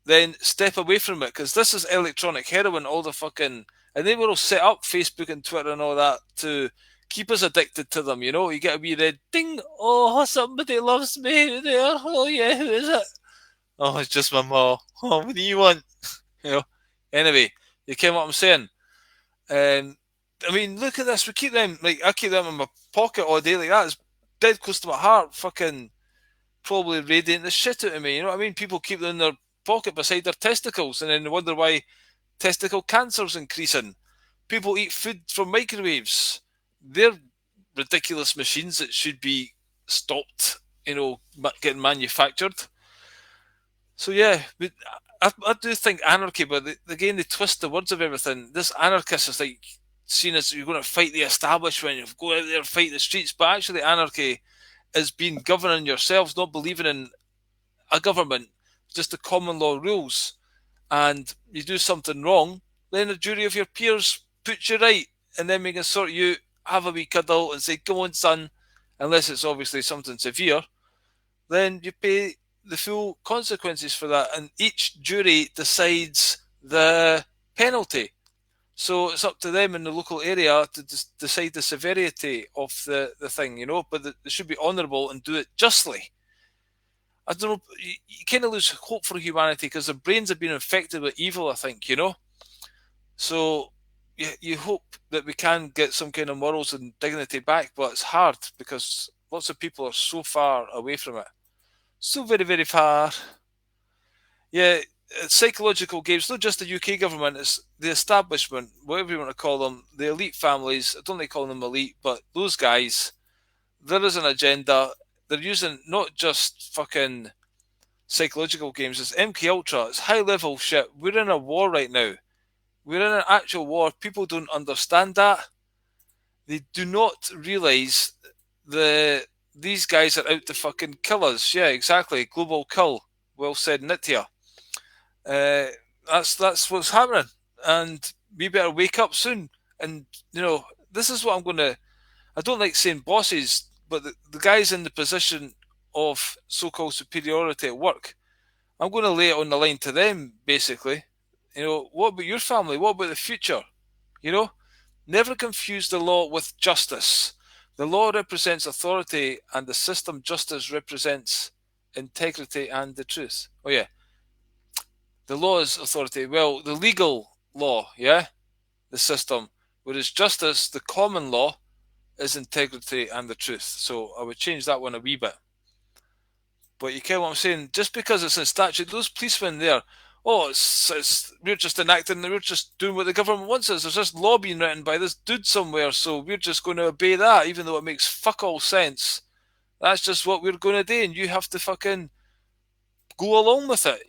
Then step away from it, because this is electronic heroin, all the fucking... And they were all set up, Facebook and Twitter and all that, to keep us addicted to them, You get a wee red ding, oh, somebody loves me there, oh yeah, who is it? Oh, it's just my ma. Oh, what do you want? Anyway, you get what I'm saying? I mean, look at this. We keep them, I keep them in my pocket all day like that. It's dead close to my heart, fucking probably radiating the shit out of me. You know what I mean? People keep them in their pocket beside their testicles and then they wonder why testicle cancer's increasing. People eat food from microwaves. They're ridiculous machines that should be stopped, getting manufactured. So yeah, I do think anarchy, but again, they twist the words of everything. This anarchist is like seen as you're going to fight the establishment, you go out there and fight the streets, but actually anarchy is being governing yourselves, not believing in a government, just the common law rules. And you do something wrong, then a jury of your peers puts you right, and then we can sort you, have a wee cuddle and say, go on son, unless it's obviously something severe, then you pay the full consequences for that, and each jury decides the penalty. So it's up to them in the local area to decide the severity of the thing, but they should be honourable and do it justly. I don't know, you kind of lose hope for humanity because their brains have been infected with evil, I think, So you hope that we can get some kind of morals and dignity back, but it's hard because lots of people are so far away from it. So very, very far. Yeah, psychological games, not just the UK government, it's the establishment, whatever you want to call them, the elite families. I don't like calling them elite, but those guys, there is an agenda. They're using not just fucking psychological games, it's MK Ultra, it's high level shit. We're in a war right now. We're in an actual war. People don't understand that. They do not realise these guys are out to fucking kill us. Yeah, exactly. Global kill. Well said, Nitya. That's what's happening, and we better wake up soon. And this is what I'm going to. I don't like saying bosses, but the guys in the position of so-called superiority at work, I'm going to lay it on the line to them, basically. What about your family? What about the future? Never confuse the law with justice. The law represents authority, and the system justice represents integrity and the truth. Oh yeah, the law is authority. Well, the legal law, yeah, the system. Whereas justice, the common law, is integrity and the truth. So I would change that one a wee bit. But you get what I'm saying? Just because it's in statute, those policemen there, we're just enacting, we're just doing what the government wants us. There's this law being written by this dude somewhere, so we're just going to obey that, even though it makes fuck all sense. That's just what we're going to do, and you have to fucking go along with it,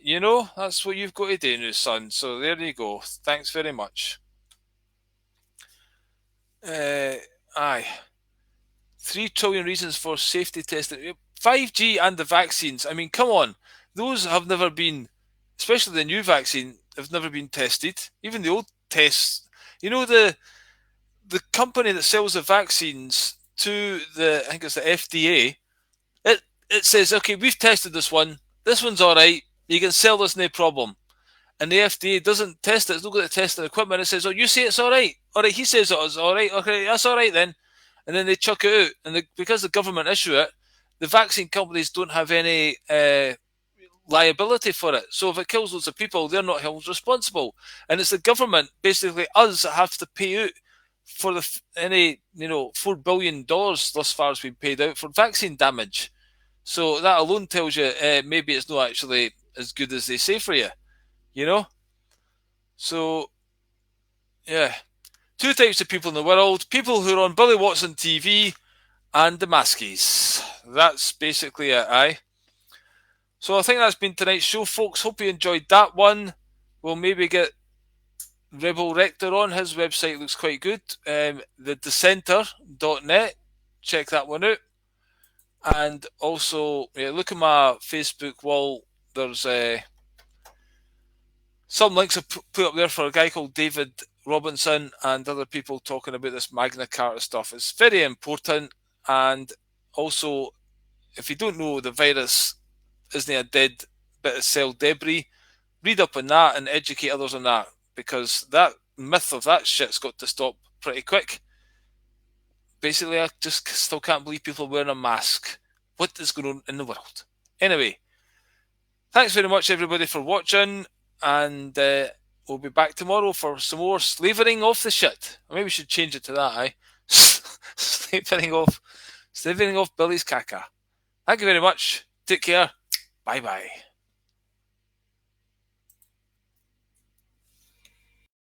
That's what you've got to do now, son. So there you go. Thanks very much. Aye. 3 trillion reasons for safety testing. 5G and the vaccines. I mean, come on. Those have never been, especially the new vaccine, have never been tested. Even the old tests. The company that sells the vaccines to I think it's the FDA, it says, okay, we've tested this one. This one's all right. You can sell this, no problem. And the FDA doesn't test it. It's not got to test the equipment. It says, oh, you say it's all right. All right, he says it's all right. Okay, that's all right then. And then they chuck it out. And because the government issue it, the vaccine companies don't have any liability for it. So if it kills loads of people, they're not held responsible. And it's the government, basically us, that have to pay out for any $4 billion thus far has been paid out for vaccine damage. So that alone tells you maybe it's not actually as good as they say for you. So, yeah. 2 types of people in the world. People who are on Billy Watson TV and the Maskies. That's basically it, aye? So I think that's been tonight's show, folks. Hope you enjoyed that one. We'll maybe get Rebel Rector on. His website looks quite good. thedissenter.net. Check that one out. And also, look at my Facebook wall. There's some links I put up there for a guy called David Robinson and other people talking about this Magna Carta stuff. It's very important. And also, if you don't know the virus isn't a dead bit of cell debris, read up on that and educate others on that, because that myth of that shit's got to stop pretty quick. Basically, I just still can't believe people are wearing a mask. What is going on in the world? Anyway, thanks very much, everybody, for watching, and we'll be back tomorrow for some more slavering off the shit. Or maybe we should change it to that, eh? slavering off Billy's caca. Thank you very much. Take care. Bye-bye.